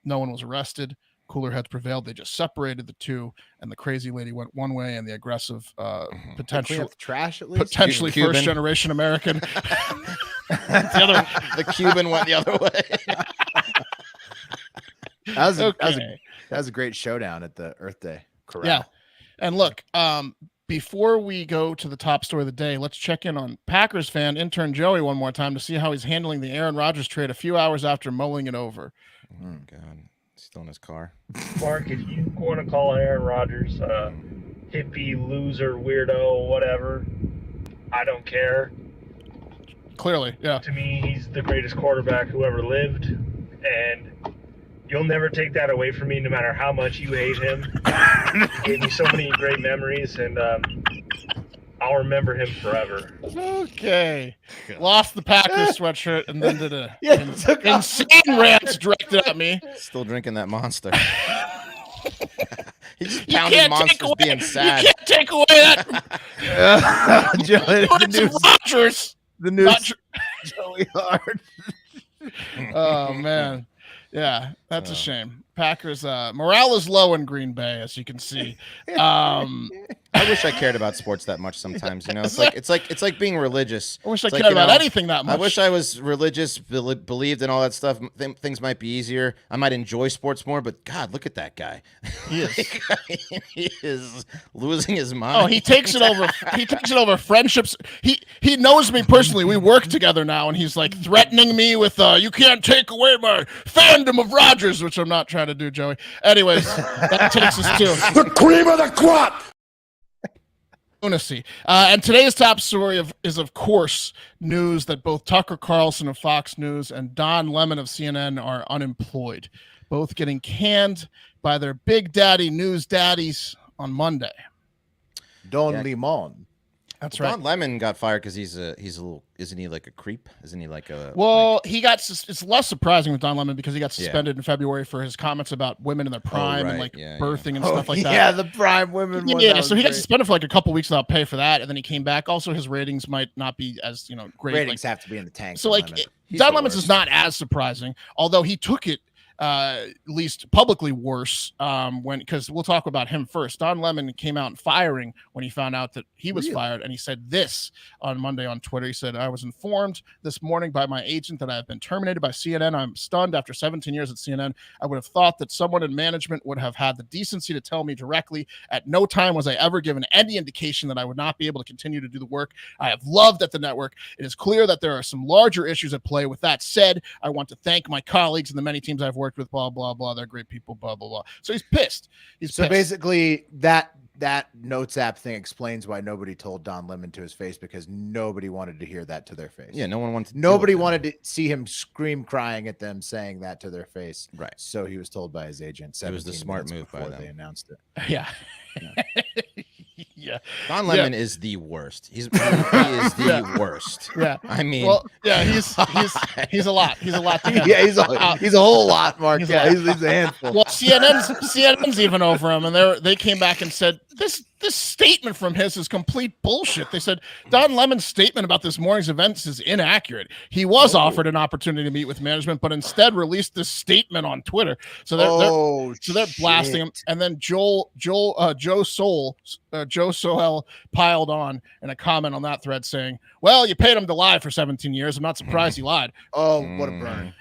no one was arrested. Cooler heads prevailed. They just separated the two, and the crazy lady went one way, and the aggressive, clean potentially up the trash at least. potentially Cuban. first generation American. The Cuban went the other way. That was Okay. that was a great showdown at the Earth Day corral. Yeah. And look, before we go to the top story of the day, let's check in on Packers fan Intern Joey one more time to see how he's handling the Aaron Rodgers trade a few hours after mulling it over. Oh God, still in his car. Mark, if you want to call Aaron Rodgers hippie, loser, weirdo, whatever, I don't care. Clearly, yeah. To me, he's the greatest quarterback who ever lived, and you'll never take that away from me, no matter how much you hate him. He gave me so many great memories, and I'll remember him forever. Okay. Lost the Packers sweatshirt and then did a took off. insane rant directed at me. Still drinking that monster. He's just You pounding can't take monsters away, being sad. You can't take away that. Joey, It's Rodgers. the Not news, Joey Hard. Oh man, yeah, that's a shame. Packers morale is low in Green Bay, as you can see. I wish I cared about sports that much sometimes. You know, it's like being religious. I wish I It's like, cared you about know, anything that much. I wish I was religious, believed in all that stuff. Things might be easier. I might enjoy sports more. But God, look at that guy. He is. He is losing his mind. Oh, he takes it over. He takes it over friendships. He knows me personally. We work together now, and he's like threatening me with, "You can't take away my fandom of Rodgers," which I'm not trying to do, Joey. Anyways, that takes us to The cream of the crop! lunacy. And today's top story is, of course, news that both Tucker Carlson of Fox News and Don Lemon of CNN are unemployed, both getting canned by their big daddy news daddies on Monday. Don Yeah. Limon. That's Don right. Lemon got fired because he's a little. Isn't he like a creep? Isn't he like a? Well, he got. It's less surprising with Don Lemon because he got Yeah. suspended in February for his comments about women in their prime and right. like Yeah, birthing and Oh, stuff like that. yeah, the prime women one. Yeah, that so he was got great. suspended for like a couple weeks without pay for that, and then he came back. Also, his ratings might not be as great. Ratings Like, have to be in the tank. so for like Lemon. He's Don the Lemon's is worst. not as surprising, although he took it at least publicly worse because we'll talk about him first. Don Lemon came out firing when he found out that he was fired, and he said this on Monday on Twitter. He said, "I was informed this morning by my agent that I have been terminated by CNN. I'm stunned. After 17 years at CNN, I would have thought that someone in management would have had the decency to tell me directly. At no time was I ever given any indication that I would not be able to continue to do the work I have loved at the network. It is clear that there are some larger issues at play. With that said, I want to thank my colleagues and the many teams I've worked with, blah, blah, blah. They're great people, blah, blah, blah." So he's pissed. Basically that notes app thing explains why nobody told Don Lemon to his face, because nobody wanted to hear that to their face. Yeah, no one wanted to. Nobody wanted to see him scream crying at them saying that to their face. Right. So he was told by his agent. It was the smart move by them. They announced it. Yeah. Yeah. Don Lemon is the worst. He is the worst. Yeah. I mean, well, yeah, he's a lot. He's a lot. Yeah, he's a whole lot, Mark. He's a handful. Well, CNN's even over him, and they came back and said this statement from his is complete bullshit. They said Don Lemon's statement about this morning's events is inaccurate. He was offered an opopportunity to meet with management, but instead released this statement on Twitter. So they're blasting him. And then Joe Soel piled on in a comment on that thread saying, "Well, you paid him to lie for 17 years. I'm not surprised he lied." Oh, what a burn.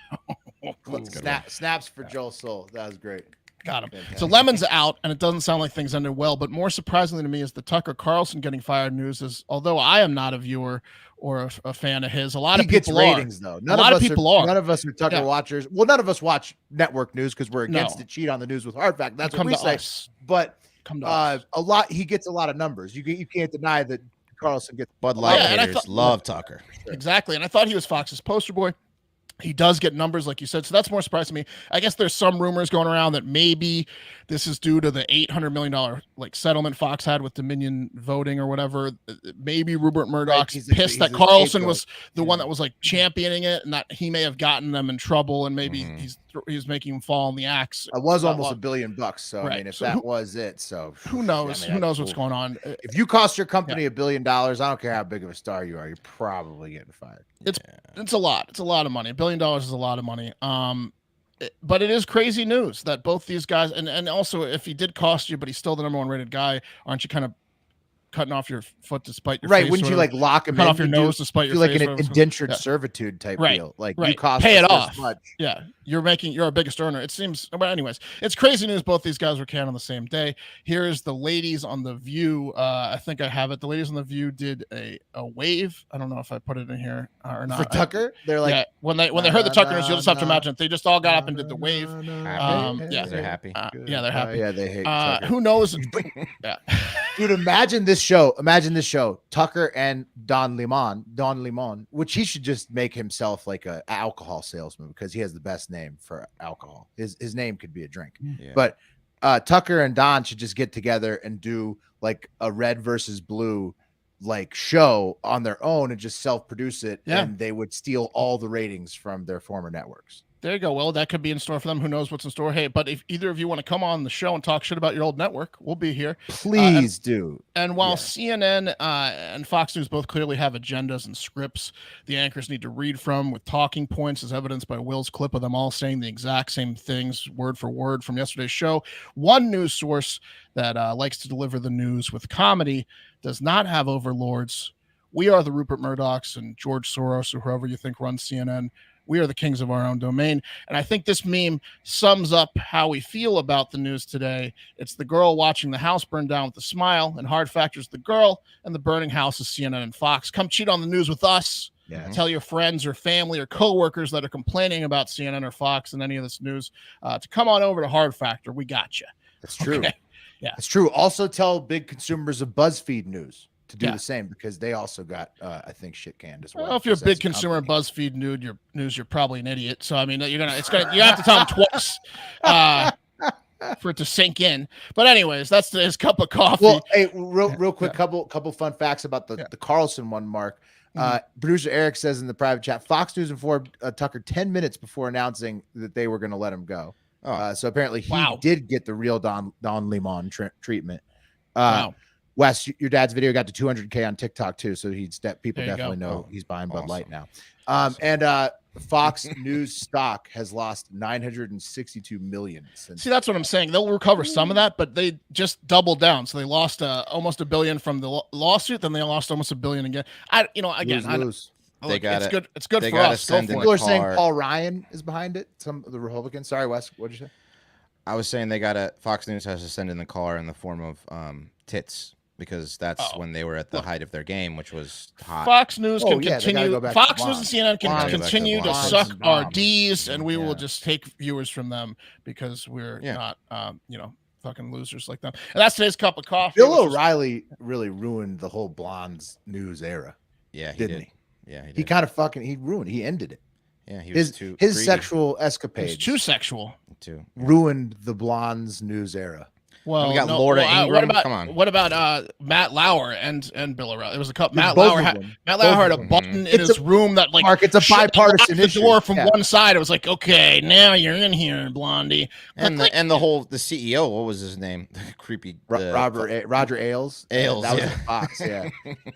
Cool. Snaps for Joe Soul. That was great. Got him. So Lemon's out, and it doesn't sound like things ended well. But more surprisingly to me is the Tucker Carlson getting fired news. Is although I am not a viewer or a fan of his, a lot of people ratings though. None of us are Tucker watchers. Well, none of us watch network news because we're against to cheat on the news with hard fact. That's what we say. But a lot. He gets a lot of numbers. You can't deny that Carlson gets Bud Light haters love Tucker. Exactly, and I thought he was Fox's poster boy. He does get numbers, like you said, so that's more surprising to me. I guess there's some rumors going around that maybe this is due to the $800 million settlement Fox had with Dominion voting or whatever. Maybe Rupert Murdoch's pissed that Carlson was the one that was championing it, and that he may have gotten them in trouble, and maybe he's making them fall on the axe. It was almost $1 billion, so right. I mean, if that was it, so who knows? Who knows what's going on? If you cost your company $1 billion, I don't care how big of a star you are, you're probably getting fired. It's a lot. It's a lot of money. $1 billion is a lot of money. But it is crazy news that both these guys, and also if he did cost you, but he's still the #1 rated guy, aren't you kind of cutting off your foot to spite your face? Right? Wouldn't you lock him in? Cut off your nose to spite your face? Like an indentured servitude type deal. You cost pay it off. Much. Yeah, you're our biggest earner. It seems. But anyways, it's crazy news. Both these guys were canned on the same day. Here's the ladies on The View. I think I have it. The ladies on The View did a wave. I don't know if I put it in here or not. For Tucker, they're like, when they heard the Tucker news, you'll just have to imagine it. They just all got up and did the wave. They're happy. Yeah, they're happy. Yeah, they hate. Who knows? Yeah. Dude, imagine this show. Tucker and Don Lemon, which he should just make himself like a alcohol salesman because he has the best name for alcohol. His name could be a drink. Yeah. But Tucker and Don should just get together and do like a red versus blue show on their own and just self-produce it. Yeah. And they would steal all the ratings from their former networks. There you go. Well, that could be in store for them. Who knows what's in store? Hey, but if either of you want to come on the show and talk shit about your old network, we'll be here. Please do. And while CNN and Fox News both clearly have agendas and scripts the anchors need to read from with talking points as evidenced by Will's clip of them all saying the exact same things word for word from yesterday's show, one news source that likes to deliver the news with comedy does not have overlords. We are the Rupert Murdochs and George Soros or whoever you think runs CNN. We are the kings of our own domain. And I think this meme sums up how we feel about the news today. It's the girl watching the house burn down with a smile, and hard factor's the girl, and the burning house is CNN and Fox. Come cheat on the news with us. Yeah. Tell your friends or family or coworkers that are complaining about CNN or Fox and any of this news to come on over to Hard Factor. We got you. That's true. Okay. Yeah, that's true. Also tell big consumers of BuzzFeed News to do the same because they also got, I think, shit canned as well. Well, if you're a big consumer of BuzzFeed news, you're probably an idiot. So I mean, you have to tell them twice for it to sink in. But anyways, that's his cup of coffee. Well, hey, real quick, couple fun facts about the Carlson one, Mark. Producer Eric says in the private chat, Fox News informed Tucker 10 minutes before announcing that they were going to let him go. So apparently he did get the real Don Lemon treatment. Wow. Wes, your dad's video got to 200K on TikTok too, so people definitely know he's buying Bud Light now. And Fox News stock has lost 962 million since. See, that's what I'm saying. They'll recover some of that, but they just doubled down. So they lost almost $1 billion from the lawsuit, then they lost almost $1 billion again. Lose. They got it's it. good. It's good They for gotta us. Go send for in it. People are saying car. Paul Ryan is behind it. Some of the Republicans. Sorry, Wes. What did you say? I was saying Fox News has to send in the car in the form of tits because that's when they were at the height of their game, which was hot. Fox News can they gotta continue. go back to Fox blonde. News and CNN can Blonde. continue to Blonde. suck our Blonde. D's, and we will Yeah. just take viewers from them because we're not, fucking losers like them. And that's today's cup of coffee. Bill which is- O'Reilly really ruined the whole blondes news era. Yeah, he Didn't did. he? Yeah, he did. He kind of he ended it. Yeah, he was too His greedy, sexual It's escapades too sexual. too. ruined the blondes news era. Well, we got Laura Ingraham. What about, Come on. What about Matt Lauer and Bill O'Reilly? It was a couple. Matt Both Lauer of had them. Matt Lauer Both had a of them. button in It's his a- room that like Mark, it's a shut bipartisan the issue. door from Yeah. one side. It was like, okay, now you're in here, Blondie. And Click, the CEO, what was his name? The creepy Roger Ailes. Ailes, That was yeah. a Fox. Yeah.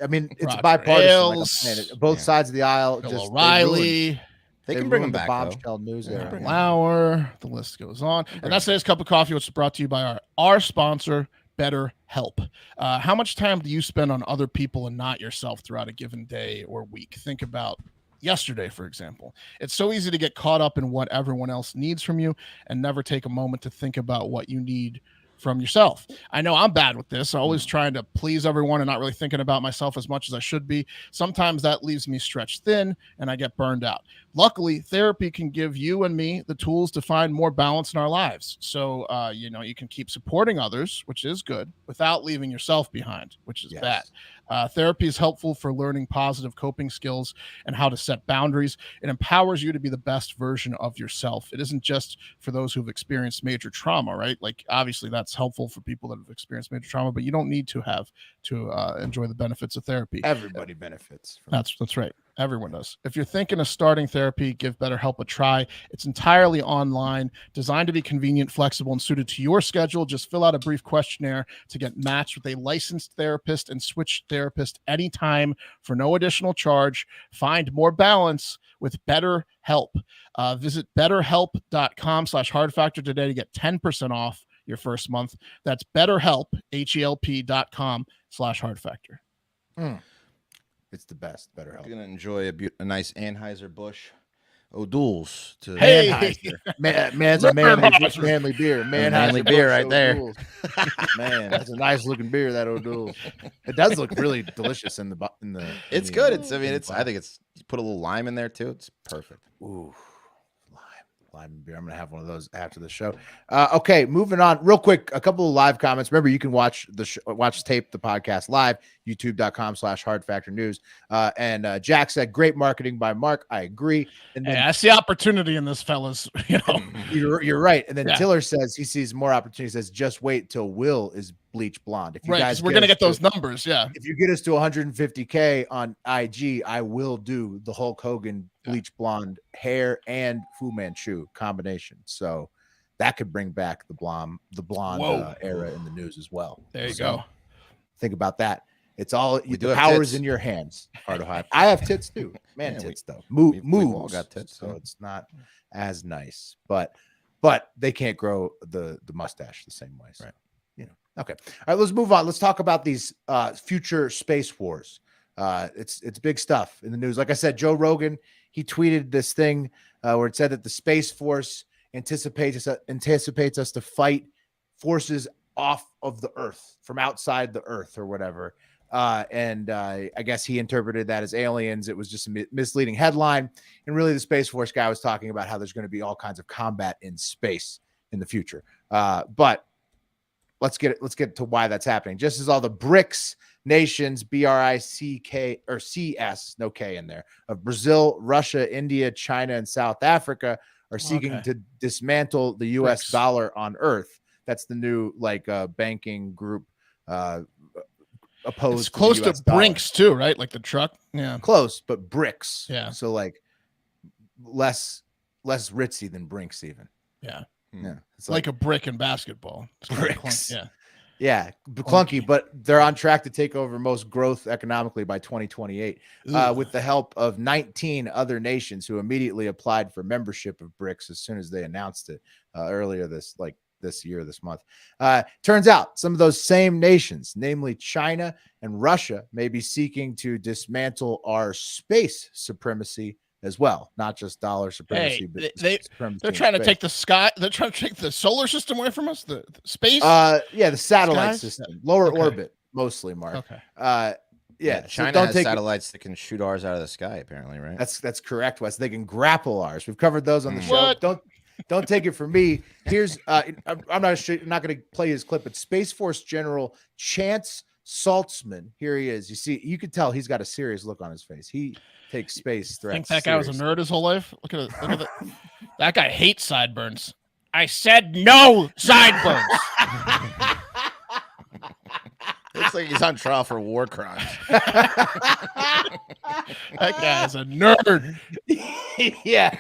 I mean, it's Roger bipartisan. Ailes. Like I'm saying. Both sides of the aisle. Bill Just O'Reilly. They can bring him ruined the back though. bombshell news era. Lauer, the list goes on. And that's today's cup of coffee, which is brought to you by our sponsor, BetterHelp. How much time do you spend on other people and not yourself throughout a given day or week? Think about yesterday, for example. It's so easy to get caught up in what everyone else needs from you and never take a moment to think about what you need from yourself. I know I'm bad with this. I'm always trying to please everyone and not really thinking about myself as much as I should be. Sometimes that leaves me stretched thin and I get burned out. Luckily, therapy can give you and me the tools to find more balance in our lives. So, you can keep supporting others, which is good, without leaving yourself behind, which is bad. Therapy is helpful for learning positive coping skills and how to set boundaries. It empowers you to be the best version of yourself. It isn't just for those who've experienced major trauma, right? Like, obviously, that's helpful for people that have experienced major trauma, but you don't need to have to enjoy the benefits of therapy. Everybody benefits from That's right. Everyone does. If you're thinking of starting therapy, give BetterHelp a try. It's entirely online, designed to be convenient, flexible, and suited to your schedule. Just fill out a brief questionnaire to get matched with a licensed therapist and switch therapist anytime for no additional charge. Find more balance with BetterHelp. Visit betterhelp.com/hardfactor today to get 10% off your first month. That's BetterHelp, HELP.com/hardfactor. It's the best. BetterHelp. You're gonna enjoy a nice Anheuser-Busch O'Doul's. Hey. Man's a manly beer. Manly beer right there. O'Doul's. Man, that's a nice looking beer. That O'Doul's. It does look really delicious in the. It's good. I think it's you put a little lime in there too. It's perfect. Ooh, lime beer. I'm gonna have one of those after the show. Okay, moving on real quick. A couple of live comments. Remember, you can watch the tape the podcast live. YouTube.com/hardfactornews. And Jack said, "Great marketing by Mark." I agree. And then I see opportunity in this, fellas. you're right. And then Yeah. Tiller says he sees more opportunity. He says, "Just wait till Will is bleach blonde." If you Right, guys, we're gonna us get those to- numbers. Yeah. If you get us to 150K on IG, I will do the Hulk Hogan bleach blonde hair and Fu Manchu combination. So that could bring back the blonde era in the news as well. There you So go. think about that. It's all do the have power's tits. in your hands. Hard to hide. I have tits too. Man, Yeah, tits though. we've Moves. all got tits, so huh? it's not as nice. But they can't grow the mustache the same way. So, Right. Okay. All right, let's move on. Let's talk about these future space wars. It's big stuff in the news. Like I said, Joe Rogan, he tweeted this thing where it said that the Space Force anticipates us to fight forces off of the Earth, from outside the Earth or whatever. I guess he interpreted that as aliens. It was just a misleading headline. And really, the Space Force guy was talking about how there's going to be all kinds of combat in space in the future. But let's get to why that's happening. Just as all the BRICS nations, BRICK or CS, no K in there, of Brazil, Russia, India, China, and South Africa are seeking to dismantle the US BRICS. dollar on Earth. That's the new banking group opposed. It's close the to US dollar. Brinks too, right? Like the truck. Yeah. Close, but BRICS. Yeah. So less ritzy than Brinks even. Yeah. Yeah. It's Like a brick in basketball. It's kinda Bricks. clunk. Yeah. Yeah, clunky, but they're on track to take over most growth economically by 2028, with the help of 19 other nations who immediately applied for membership of BRICS as soon as they announced it earlier this month. Turns out some of those same nations, namely China and Russia, may be seeking to dismantle our space supremacy as well, not just dollar supremacy, but supremacy. They're trying to take the sky. They're trying to take the solar system away from us. The space. The satellite Skies? system, lower orbit, mostly, Mark. Okay. Yeah, China has satellites that can shoot ours out of the sky, apparently, right? That's correct, Wes. They can grapple ours. We've covered those on the show. What? Don't take it from me. Here's I'm not going to play his clip, but Space Force General Chance Saltzman. Here he is. You can tell he's got a serious look on his face. He takes space threats. Think that guy was a nerd his whole life? Look at that. That guy hates sideburns. I said no sideburns. Looks like he's on trial for war crimes. That guy's a nerd. Yeah,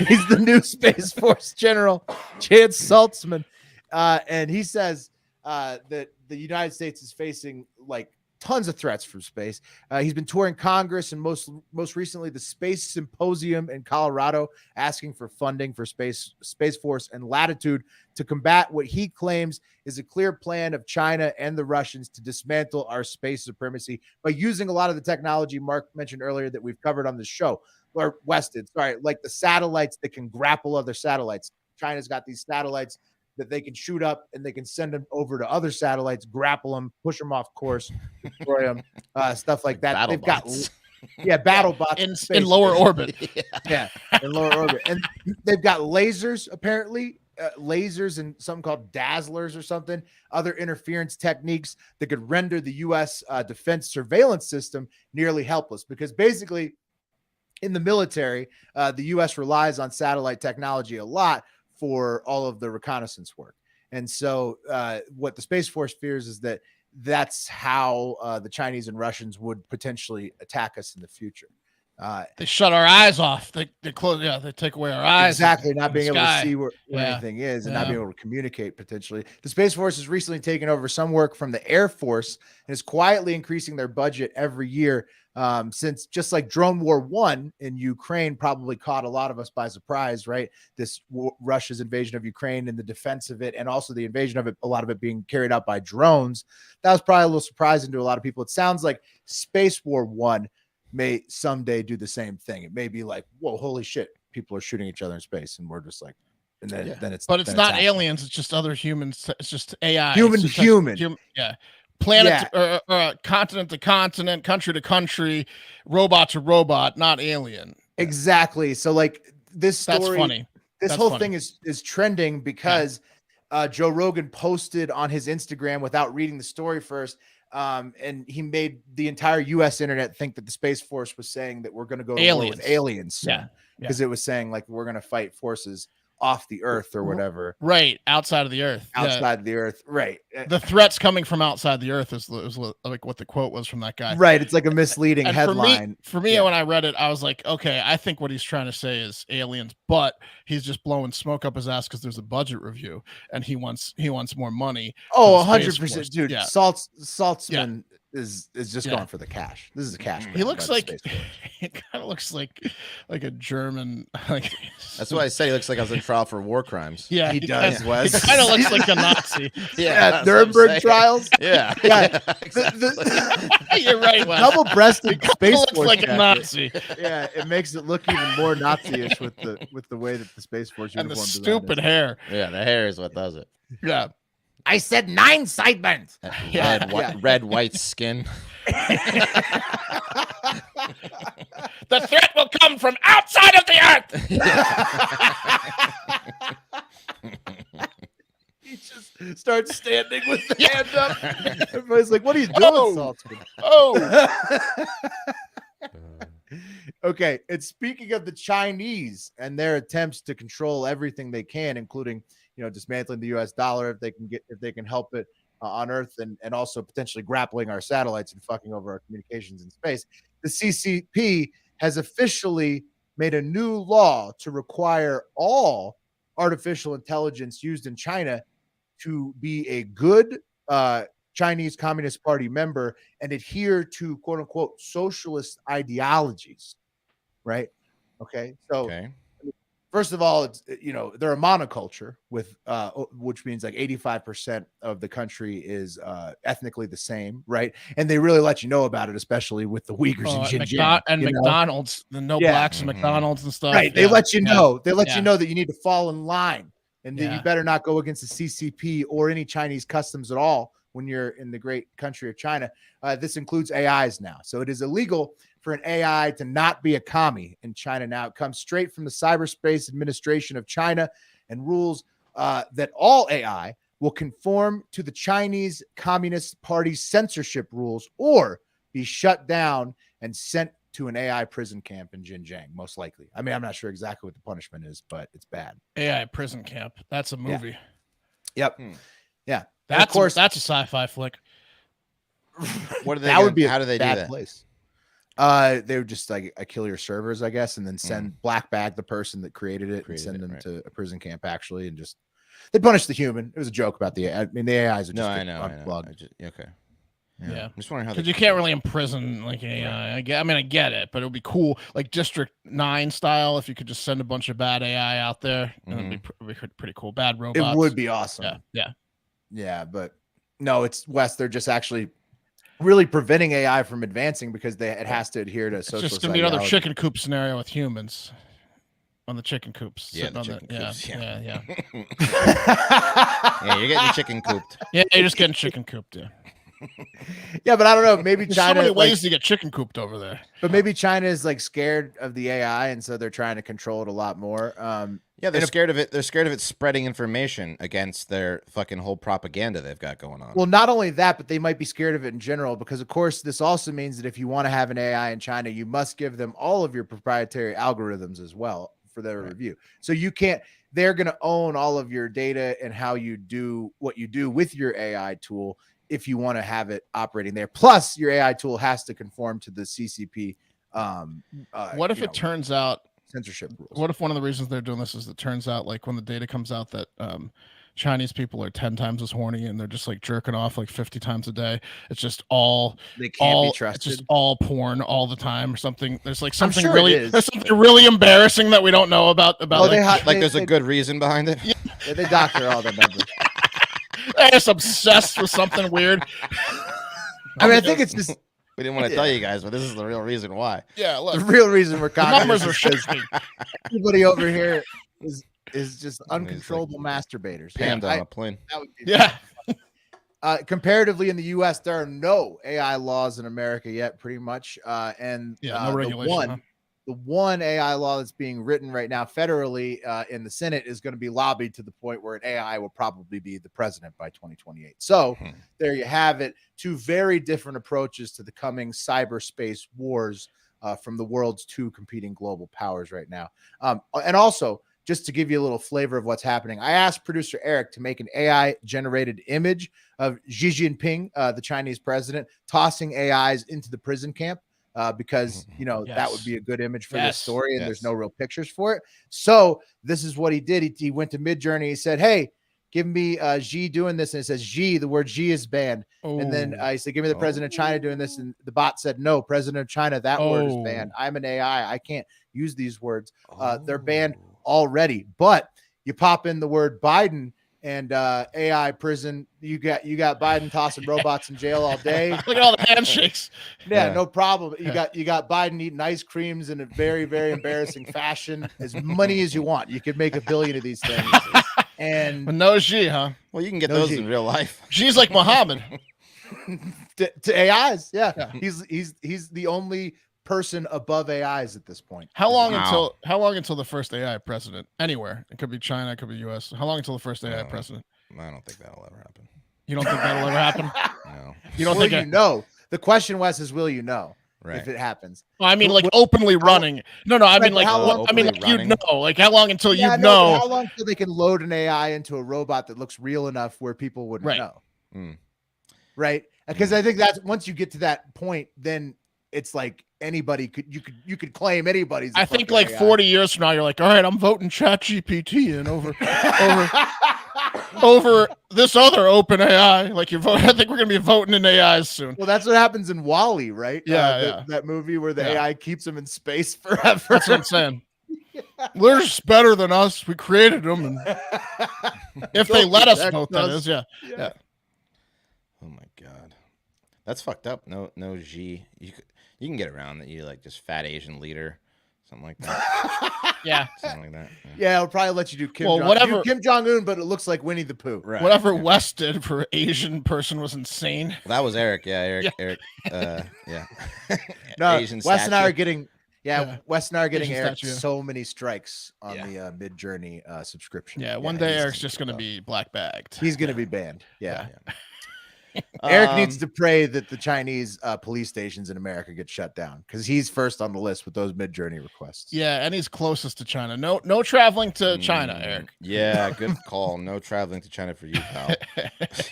he's the new Space Force General, Chance Saltzman, and he says that the United States is facing like tons of threats from space. He's been touring Congress and most recently the Space Symposium in Colorado, asking for funding for Space Force and Latitude to combat what he claims is a clear plan of China and the Russians to dismantle our space supremacy by using a lot of the technology Mark mentioned earlier that we've covered on the show, or Wested, sorry, like the satellites that can grapple other satellites. China's got these satellites that they can shoot up and they can send them over to other satellites, grapple them, push them off course, destroy them, stuff like that. They've got battle bots in lower orbit. Yeah, in lower orbit. And they've got lasers, apparently, lasers and something called dazzlers or something, other interference techniques that could render the U.S. Defense surveillance system nearly helpless, because basically in the military, the U.S. relies on satellite technology a lot for all of the reconnaissance work. And so what the Space Force fears is that that's how the Chinese and Russians would potentially attack us in the future. They shut our eyes off. They close. Yeah, they take away our eyes. Exactly, not being able to see where anything is, and not being able to communicate potentially. The Space Force has recently taken over some work from the Air Force and is quietly increasing their budget every year. Since just like Drone War 1 in Ukraine probably caught a lot of us by surprise, right? This Russia's invasion of Ukraine and the defense of it, and also the invasion of it, a lot of it being carried out by drones. That was probably a little surprising to a lot of people. It sounds like Space War 1 may someday do the same thing. It may be like, whoa, holy shit, people are shooting each other in space, and we're just like, and then it's not aliens, it's just other humans, it's just AI. Human. Yeah. Planet or continent to continent, country to country, robot to robot, not alien. Exactly. So like this story, that's funny. This whole thing is trending because Joe Rogan posted on his Instagram without reading the story first. And he made the entire US internet think that the Space Force was saying that we're going to go to war with aliens. Yeah. Because it was saying like, we're going to fight forces off the earth or whatever. Right. Outside of the earth. Outside of the earth. Right. The threats coming from outside the earth is like what the quote was from that guy. Right. It's like a misleading headline. For me, when I read it, I was like, okay, I think what he's trying to say is aliens, but he's just blowing smoke up his ass because there's a budget review and he wants more money. Oh, 100%, dude. Yeah. Saltzman is just going for the cash. This is a cash. He looks like he kind of looks like a German. Like that's why I say he looks like I was in trial for war crimes. Yeah, he does. Wes. He kind of looks like a Nazi. Nuremberg trials. Yeah. You're right, Wes. Double-breasted Space looks Force like jacket. a Nazi. Yeah, it makes it look even more Nazi-ish with the way that the Space Force and the uniform stupid hair. Yeah, the hair is what does it. Yeah. I said 9 sideburns. Red, white skin. The threat will come from outside of the earth. He just starts standing with the hand up. Everybody's like, what are you doing, Saltzman? Oh. Okay, and speaking of the Chinese and their attempts to control everything they can, including dismantling the U.S. dollar if they can help it on Earth, and also potentially grappling our satellites and fucking over our communications in space. The CCP has officially made a new law to require all artificial intelligence used in China to be a good Chinese Communist Party member and adhere to quote unquote socialist ideologies, right? Okay, so Okay. first of all, it's they're a monoculture with which means like 85% of the country is ethnically the same, right? And they really let you know about it, especially with the Uyghurs and Xinjiang. McDonald's, the no blacks and McDonald's and stuff. Right. They let you know. They let Yeah. you know that you need to fall in line and that Yeah. you better not go against the CCP or any Chinese customs at all when you're in the great country of China. This includes AIs now. So it is illegal for an AI to not be a commie in China now. It comes straight from the Cyberspace Administration of China and rules that all AI will conform to the Chinese Communist Party's censorship rules or be shut down and sent to an AI prison camp in Xinjiang, most likely. I mean, I'm not sure exactly what the punishment is, but it's bad. AI prison camp. That's a movie. Yep. Yeah. That's of course, that's a sci-fi flick. What are they? that would be how do they do bad that? place. They would just like kill your servers, I guess, and then send black bag the person that created it and send them to a prison camp actually, and just they punish the human. It was a joke about the AI. I mean, the AIs are just I know. unplugged. Okay. Yeah. I'm just wondering how Because you can't really imprison like AI. I get it, but it would be cool, like District 9 style, if you could just send a bunch of bad AI out there. And it'd be pretty cool. Bad robots. It would be awesome. Yeah. But no, it's West. They're just actually really preventing AI from advancing because it has to adhere to It's socialist just gonna be another ideology. chicken coop scenario with humans on the chicken coops. Yeah, sitting the on chicken coops, yeah. Yeah, you're getting chicken cooped. Yeah, you're just getting chicken cooped. Yeah. Yeah, but I don't know. Maybe There's China so many ways to get chicken cooped over there. but maybe China is like scared of the AI, and so they're trying to control it a lot more. Yeah, they're scared of it. They're scared of it spreading information against their fucking whole propaganda they've got going on. Well, not only that, but they might be scared of it in general because, of course, this also means that if you want to have an AI in China, you must give them all of your proprietary algorithms as well for their review. So you can't. They're going to own all of your data and how you do what you do with your AI tool if you want to have it operating there. Plus, your AI tool has to conform to the CCP. What if it turns out censorship rules? What if one of the reasons they're doing this is it turns out like when the data comes out that Chinese people are 10 times as horny and they're just like jerking off like 50 times a day. It's just all they can't be trusted. It's just all porn all the time or something. There's like something sure there's something really embarrassing that we don't know about. Oh, there's a good reason behind it. Yeah, they doctor all the members. They're just obsessed with something weird. I mean, I think it's just we didn't want to tell you guys, but this is the real reason why. Yeah, look, the real reason we're numbers are shifting. Everybody over here is just uncontrollable masturbators. Panda on a plane. That would be comparatively in the U.S., there are no AI laws in America yet, pretty much. And no regulation. The one AI law that's being written right now federally in the Senate is going to be lobbied to the point where an AI will probably be the president by 2028. So there you have it. Two very different approaches to the coming cyberspace wars from the world's two competing global powers right now. And also, just to give you a little flavor of what's happening, I asked producer Eric to make an AI-generated image of Xi Jinping, the Chinese president, tossing AIs into the prison camp. Because that would be a good image for this story, and there's no real pictures for it. So this is what he did. He went to Midjourney. He said, "Hey, give me Xi doing this," and it says Xi. The word Xi is banned. And then he said, "Give me the president of China doing this," and the bot said, "No, president of China. That word is banned. I'm an AI. I can't use these words. They're banned already." But you pop in the word Biden and AI prison, you got Biden tossing robots in jail all day. Look at all the handshakes. Yeah, no problem. You got Biden eating ice creams in a very, very embarrassing fashion. As many as you want. You could make 1 billion of these things. And but no Xi, huh? Well, you can get those in real life. Xi's like Muhammad. to AIs, yeah. He's the only person above AIs at this point. How long until the first AI president anywhere? It could be China, it could be US. How long until the first AI president? I don't think that'll ever happen. You don't think that'll ever happen? No. You don't will think the question, Wes, is will you know if it happens? Well, I mean, like openly running. No, I mean, like, you'd know. Like, how long until you know? How long until they can load an AI into a robot that looks real enough where people wouldn't know? Right? Because I think that's once you get to that point, then it's like anybody you could claim anybody's. I think like AI. 40 years from now, you're like, all right, I'm voting ChatGPT in over. over this other open AI. Like you vote, I think we're gonna be voting in AIs soon. Well, that's what happens in Wall-E, right? Yeah, That movie where the Yeah. AI keeps them in space forever. That's what I'm saying. They're just better than us. We created them, and if they Don't let us protect vote, that us. is, yeah. Oh my god, that's fucked up. No G. You can get around that. You like just fat Asian leader, something like that. Yeah. Something like that. Yeah, it'll probably let you do Kim Well, Jong. whatever- do Kim Jong Un, but it looks like Winnie the Pooh. Right. Whatever West did for Asian person was insane. Well, that was Eric. Yeah, Eric. Yeah. Eric. Yeah. No, Asian Wes and I statue. are getting. Yeah, Wes and I are getting Asian Eric statue. so many strikes on Yeah. the Mid-Journey subscription. Yeah, one day he's Eric's gonna just be gonna tough. be black bagged. He's gonna be banned. Yeah. Yeah. Eric needs to pray that the Chinese police stations in America get shut down because he's first on the list with those Mid-Journey requests. Yeah, and he's closest to China. No traveling to China, Eric. Yeah, good call. No traveling to China for you, pal.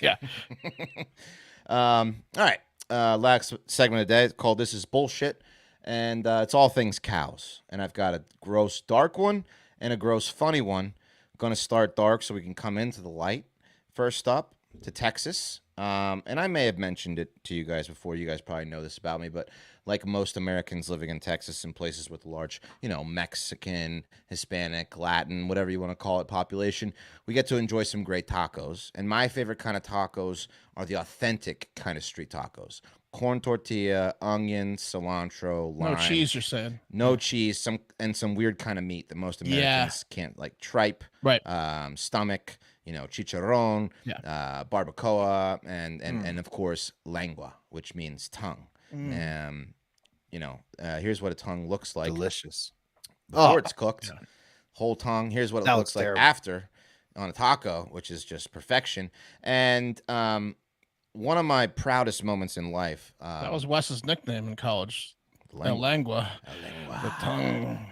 Yeah. All right. Last segment of the day called "This Is Bullshit," and it's all things cows. And I've got a gross dark one and a gross funny one. Going to start dark so we can come into the light. First up to Texas. And I may have mentioned it to you guys before. You guys probably know this about me, but like most Americans living in Texas and places with large, Mexican, Hispanic, Latin, whatever you want to call it, population, we get to enjoy some great tacos. And my favorite kind of tacos are the authentic kind of street tacos. Corn tortilla, onion, cilantro, lime. No cheese, you're saying. No cheese, some weird kind of meat that most Americans can't, like tripe, Right. stomach, chicharron, Yeah. barbacoa, and of course lengua, which means tongue. Here's what a tongue looks like Delicious. before it's cooked. Whole tongue. Here's what it That looks looks like terrible. after on a taco, which is just perfection. And one of my proudest moments in life. That was Wes's nickname in college. El Lengua. The tongue.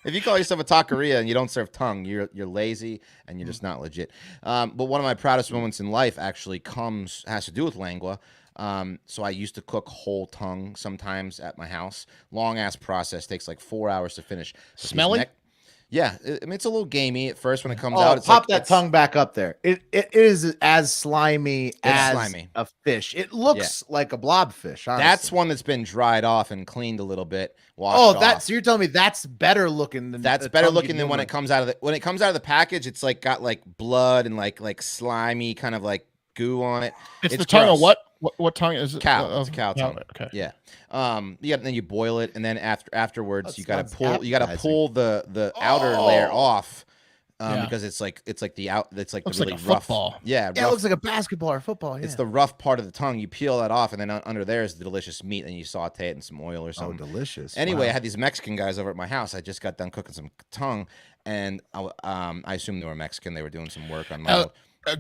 If you call yourself a taqueria and you don't serve tongue, you're lazy and you're just not legit. But one of my proudest moments in life actually has to do with lengua. So I used to cook whole tongue sometimes at my house. Long ass process, takes like 4 hours to finish. But these Smelly? Yeah, it's a little gamey at first when it comes Oh, out. It's pop like, that tongue back up there. It is as slimy as slimy. a fish. It looks like a blobfish. Honestly. That's one that's been dried off and cleaned a little bit. Washed off. So you're telling me that's better looking than That's the better tongue looking you than when it comes out of the package. It's like got like blood and like slimy kind of like goo on it. It's the tongue gross. of what? What tongue is it? Cow. It's a cow tongue. Okay. Yeah. Then you boil it, and then afterwards That you gotta sounds pull appetizing. the outer layer off. Yeah. Because it's like the out. It's like Looks the like really a rough. football. Yeah, Yeah, it rough. looks like a basketball or football. Yeah. It's the rough part of the tongue. You peel that off, and then under there is the delicious meat, and you saute it in some oil or something. delicious. Anyway, Wow. I had these Mexican guys over at my house. I just got done cooking some tongue, and I assumed they were Mexican. They were doing some work on my.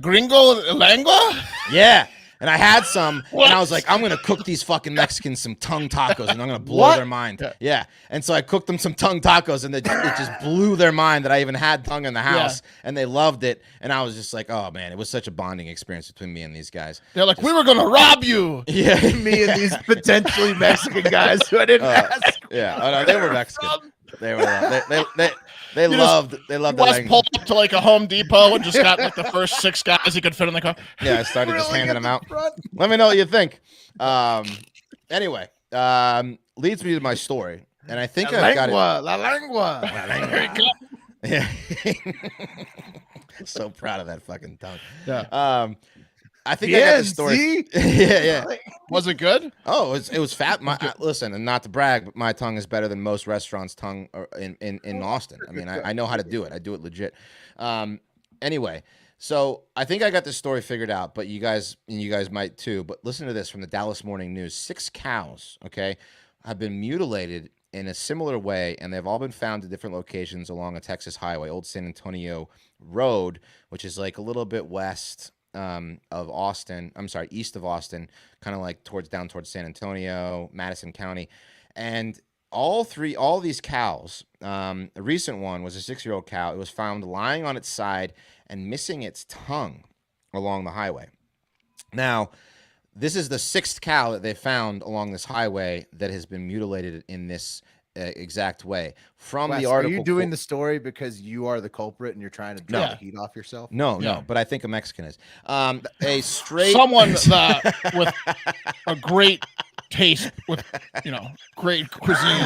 Gringo Lengua? Yeah. And I had some, and I was like, I'm going to cook these fucking Mexicans some tongue tacos, and I'm going to blow their mind. Yeah. And so I cooked them some tongue tacos, and it just blew their mind that I even had tongue in the house, and they loved it. And I was just like, oh, man, it was such a bonding experience between me and these guys. They're like, we were going to rob you. Yeah. Me and these potentially Mexican guys who I didn't ask. Yeah. Oh, no, they were Mexican. They were, they loved the Wes language. pulled up to like a Home Depot and just got like the first 6 guys he could fit in the car. Yeah, I started just Really handing at them the out. front. Let me know what you think. Anyway, leads me to my story, and I think I've got it. La lengua. Yeah. So proud of that fucking tongue. Yeah. I think I got the story. see? yeah. Was it good? Oh, it was fat. Listen, and not to brag, but my tongue is better than most restaurants' tongue in Austin. I mean, I know how to do it. I do it legit. Anyway, so I think I got this story figured out, but you guys might too. But listen to this from the Dallas Morning News: 6 cows, okay, have been mutilated in a similar way, and they've all been found at different locations along a Texas highway, Old San Antonio Road, which is like a little bit west of Austin. I'm sorry, east of Austin, kind of like towards San Antonio, Madison County. And all these cows, a recent one was a 6-year-old cow. It was found lying on its side and missing its tongue along the highway. Now, this is the 6th cow that they found along this highway that has been mutilated in this exact way from Wes, the article. Are you doing the story because you are the culprit and you're trying to draw the heat off yourself? No, Yeah. no, but I think a Mexican is. A straight Someone with a great taste, with great cuisine,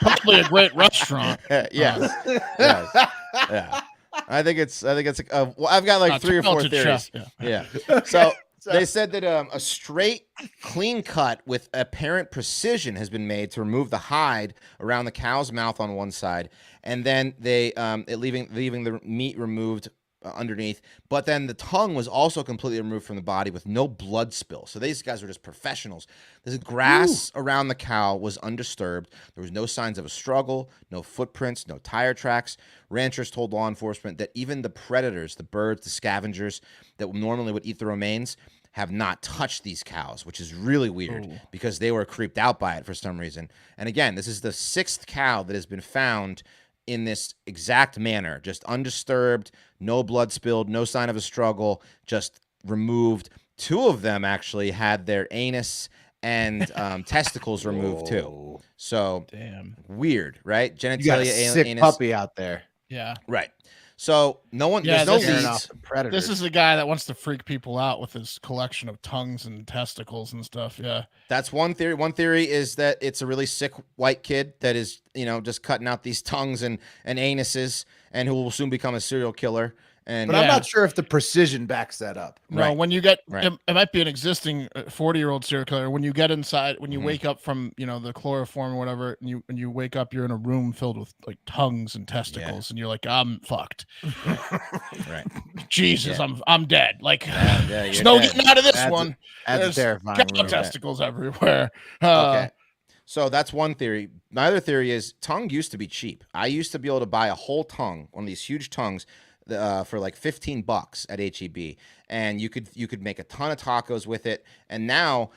probably a great restaurant. Yes. Yeah. I think it's. Well, I've got like 3 or 4 theories. Chef, Yeah. So they said that a straight, clean cut with apparent precision has been made to remove the hide around the cow's mouth on one side, and then they leaving the meat removed underneath. But then the tongue was also completely removed from the body with no blood spill. So these guys were just professionals. The grass around the cow was undisturbed. There was no signs of a struggle, no footprints, no tire tracks. Ranchers told law enforcement that even the predators, the birds, the scavengers that normally would eat the remains, have not touched these cows, which is really weird because they were creeped out by it for some reason. And again, this is the 6th cow that has been found in this exact manner, just undisturbed, no blood spilled, no sign of a struggle, just removed. 2 of them actually had their anus and testicles removed too. So damn weird, right? Genitalia, You got a sick anus. puppy out there. yeah. Right. So no one, Yeah, there's no this is- leads. This is the guy that wants to freak people out with his collection of tongues and testicles and stuff. Yeah. That's one theory. One theory is that it's a really sick white kid that is, just cutting out these tongues and anuses, and who will soon become a serial killer. And But I'm not sure if the precision backs that up. No, Right. when you get, Right. it might be an existing 40-year-old serial killer. When you get inside, when you wake up from, the chloroform or whatever, and you wake up, you're in a room filled with like tongues and testicles, and you're like, I'm fucked. Right. Jesus, I'm dead. Like, Yeah, there's you're no dead. getting out of this That's one. That's There's terrifying. cow testicles everywhere. Okay. So that's one theory. My other theory is tongue used to be cheap. I used to be able to buy a whole tongue, one of these huge tongues, for like $15 at HEB, and you could make a ton of tacos with it. And now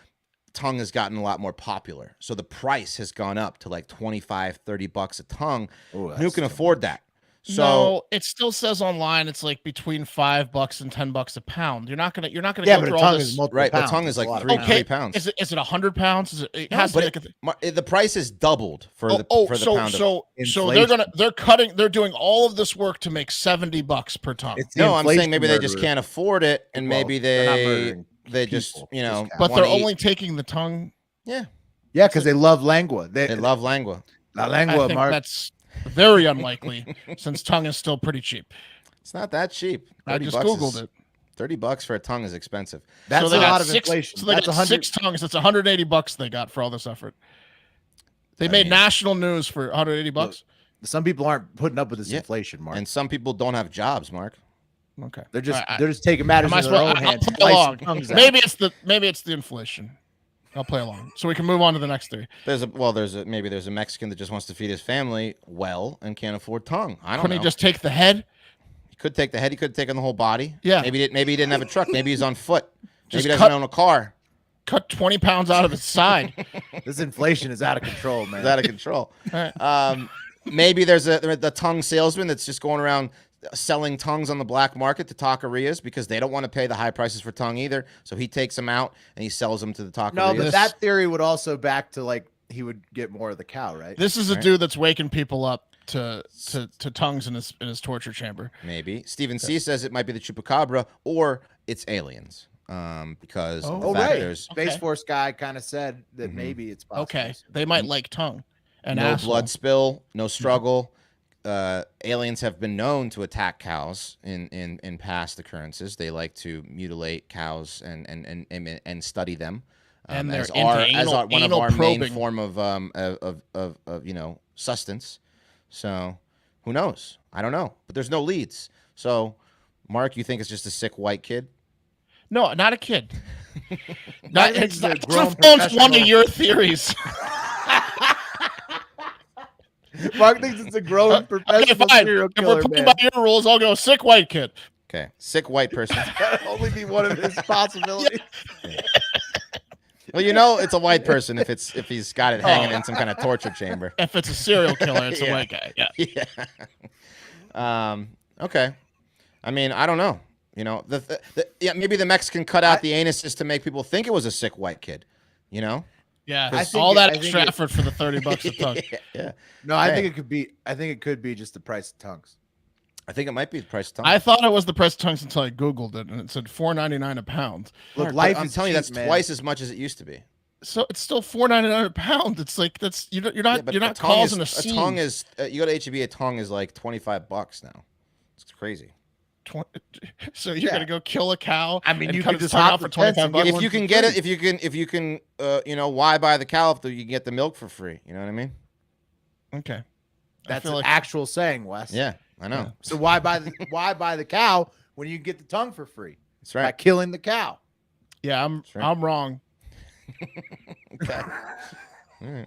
tongue has gotten a lot more popular, so the price has gone up to like $25-$30 a tongue. Ooh, Who that's can too afford that? So No, it still says online it's like between $5 and $10 a pound. You're not gonna Yeah, go but through the all tongue this. is multiple right, but pounds. tongue is It's a like lot of 3 Okay, pounds. is it 100 pounds? It No, has to but be like a the price has doubled for the pound. so Inflation. they're doing all of this work to make $70 per ton. It's the No, I'm saying inflation maybe they just murderer. can't afford it, and Well, maybe they're not they murdering just people, know. just but wanna they're eat. only taking the tongue. Yeah, Yeah, because they love lengua. they love lengua. La I lengua, think Mark. that's very unlikely since tongue is still pretty cheap. It's not that cheap. I just $30 Googled is- it. $30 for a tongue is expensive. That's so they a got lot of six, inflation. So they That's got 100. 6 tongues. That's $180 they got for all this effort. They I made mean- national news for $180. Some people aren't putting up with this Yeah. inflation, Mark. And some people don't have jobs, Mark. Okay, They're just All right, they're just taking matters Am I in their own supposed- I'll hands. play slicing along. tongues out. Maybe it's the inflation. I'll play along so we can move on to the next theory. There's a Mexican that just wants to feed his family well and can't afford tongue. I don't Couldn't know. he just take the head? He could take the head. He could take on the whole body. Yeah. Maybe he didn't have a truck. Maybe he's on foot. Just Maybe he doesn't cut- own a car. Cut 20 pounds out of its side. This inflation is out of control, man. It's out of control. All right. Maybe there's the tongue salesman that's just going around selling tongues on the black market to taquerias because they don't want to pay the high prices for tongue either. So he takes them out and he sells them to the taquerias. No, but that theory would also back to like he would get more of the cow, right? This is a Right. dude that's waking people up to tongues in his torture chamber. Maybe Stephen C says it might be the chupacabra or it's aliens. Because of the Oh, fact right. there's Space Okay. Force guy kind of said that maybe it's possible. Okay, they might like tongue and no asshole. blood spill, no struggle. Aliens have been known to attack cows in past occurrences. They like to mutilate cows and study them. And they're as into one of anal our main probing. form of sustenance. So who knows? I don't know. But there's no leads. So Mark, you think it's just a sick white kid? No, not a kid. Not That even it's a not grown confirms one of professional. your theories. Mark thinks it's a grown Okay, professional fine. serial If we're killer, playing man. by your rules, I'll go sick white kid. Okay, sick white person. That'd only be one of his possibilities. Well, it's a white person if he's got it hanging in some kind of torture chamber. If it's a serial killer, it's a Yeah. white guy. Yeah. Yeah. Okay. I mean, I don't know. Maybe the Mexican cut out the anuses to make people think it was a sick white kid. Yeah, I think all it- that I think extra it- effort for the $30 a tongue. Yeah. No, I Hey. think it could be. I think it could be just the price of tongues. I think it might be the price of tongue. I thought it was the price of tongues until I Googled it, and it said $4.99 a pound. Look, But life I'm is telling you, cheap, that's man. twice as much as it used to be. So it's still $4.99 a pound. It's like you're Yeah, not but you're not a tongue causing a is, scene. a tongue is you go to HEB, a tongue is like $25 now. It's crazy. So you're Yeah. gonna go kill a cow? I mean, and you cut could its just tongue hop off for the fence and $25. get If one you for can get it, free. if you can, why buy the cow if you can get the milk for free? You know what I mean? Okay, That's feel an like- actual saying, Wes. Yeah, I know. So why buy the cow when you can get the tongue for free That's by right. killing the cow? yeah, I'm That's right. I'm wrong. Okay. All right.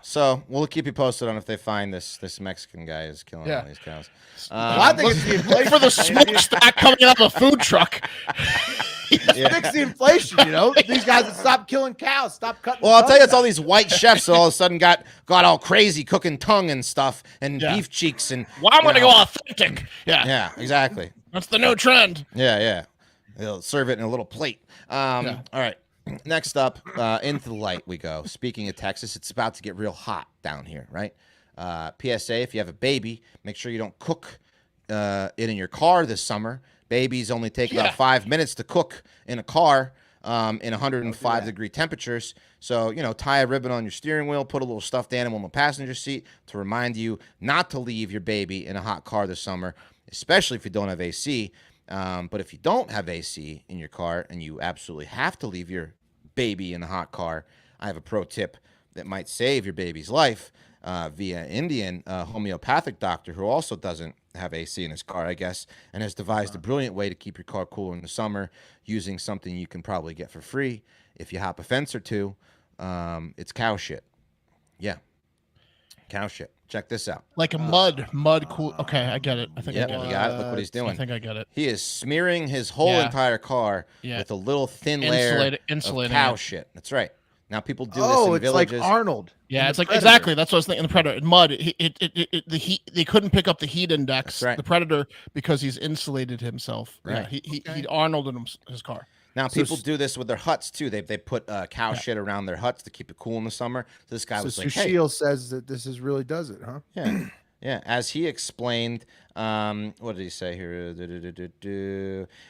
So we'll keep you posted on if they find this Mexican guy is killing Yeah. all these cows. Well, I think it's the Look inflation. for the smokestack coming out of a food truck. Fix the inflation, These guys that stop killing cows, stop cutting. Well, I'll tell you, tongues it's all out. these white chefs that all of a sudden got all crazy cooking tongue and stuff and Yeah. beef cheeks and. Well, I'm you gonna know. go authentic. Yeah, Yeah, exactly. that's the new trend. Yeah. They'll serve it in a little plate. Yeah. All right. Next up, into the light we go. Speaking of Texas, it's about to get real hot down here, right? PSA, if you have a baby, make sure you don't cook it in your car this summer. Babies only take Yeah. about 5 minutes to cook in a car in 105-degree temperatures. So, tie a ribbon on your steering wheel, put a little stuffed animal in the passenger seat to remind you not to leave your baby in a hot car this summer, especially if you don't have AC. But if you don't have AC in your car and you absolutely have to leave your baby in a hot car, I have a pro tip that might save your baby's life via Indian homeopathic doctor who also doesn't have AC in his car, I guess, and has devised a brilliant way to keep your car cool in the summer using something you can probably get for free if you hop a fence or two. It's cow shit. Yeah. Cow shit. Check this out. Like a mud cool. Okay, I get it. I think Yep, I get you it. got it. Look what he's I doing. think I get it. He is smearing his whole Yeah. entire car Yeah. with a little thin layer Insulating of cow it. shit. That's right. Now people do Oh, this in it's like villages. Arnold. Yeah, in it's The like Predator. exactly that's what I was thinking. The Predator, mud. The heat. They couldn't pick up the heat index. That's right. The Predator because he's insulated himself. Right. Yeah, he Arnolded his car. Now So people do this with their huts too. They put cow shit around their huts to keep it cool in the summer. So this guy So was like, "Hey, Sushil says that this is really does it, huh? yeah, yeah." As he explained, what did he say here?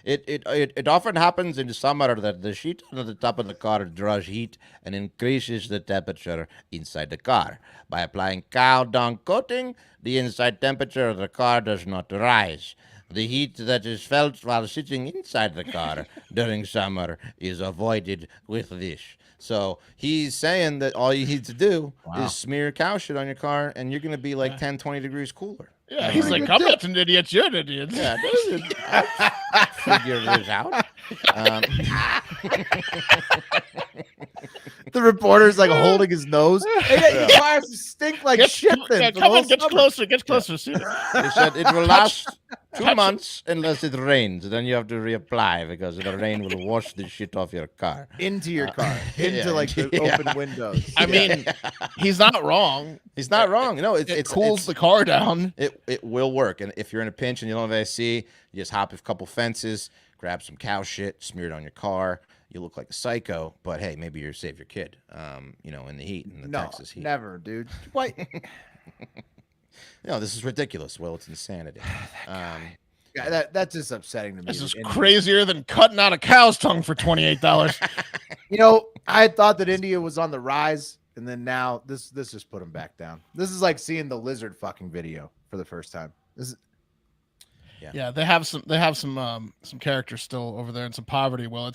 It often happens in the summer that the sheet on the top of the car draws heat and increases the temperature inside the car. By applying cow dung coating, the inside temperature of the car does not rise. The heat that is felt while sitting inside the car during summer is avoided with this. So he's saying that all you need to do is smear cow shit on your car and you're going to be like 10, 20 degrees cooler. Yeah, he's like, I'm not an idiot. You're an idiot. Yeah, figure this out. The reporter's like holding his nose. Hey, your cars stink like shit. Then Come on, get closer. Get closer. See He said it will last 2 months unless it rains. Then you have to reapply because the rain will wash the shit off your car. into your car, into yeah, like the yeah. open windows. I mean, he's not wrong. He's not wrong. No, It cools the car down. It will work. And if you're in a pinch and you don't have AC, you just hop a couple fences, grab some cow shit, smear it on your car. You look like a psycho, but hey, maybe you save your kid. In the heat, in the No, Texas heat. never, dude. What? No, this is ridiculous. Well, it's insanity. Yeah, that's just upsetting to me. This is that India- crazier than cutting out a cow's tongue for $28. I had thought that India was on the rise, and then now this just put them back down. This is like seeing the lizard fucking video for the first time. This is Yeah, they have some characters still over there and some poverty. Well,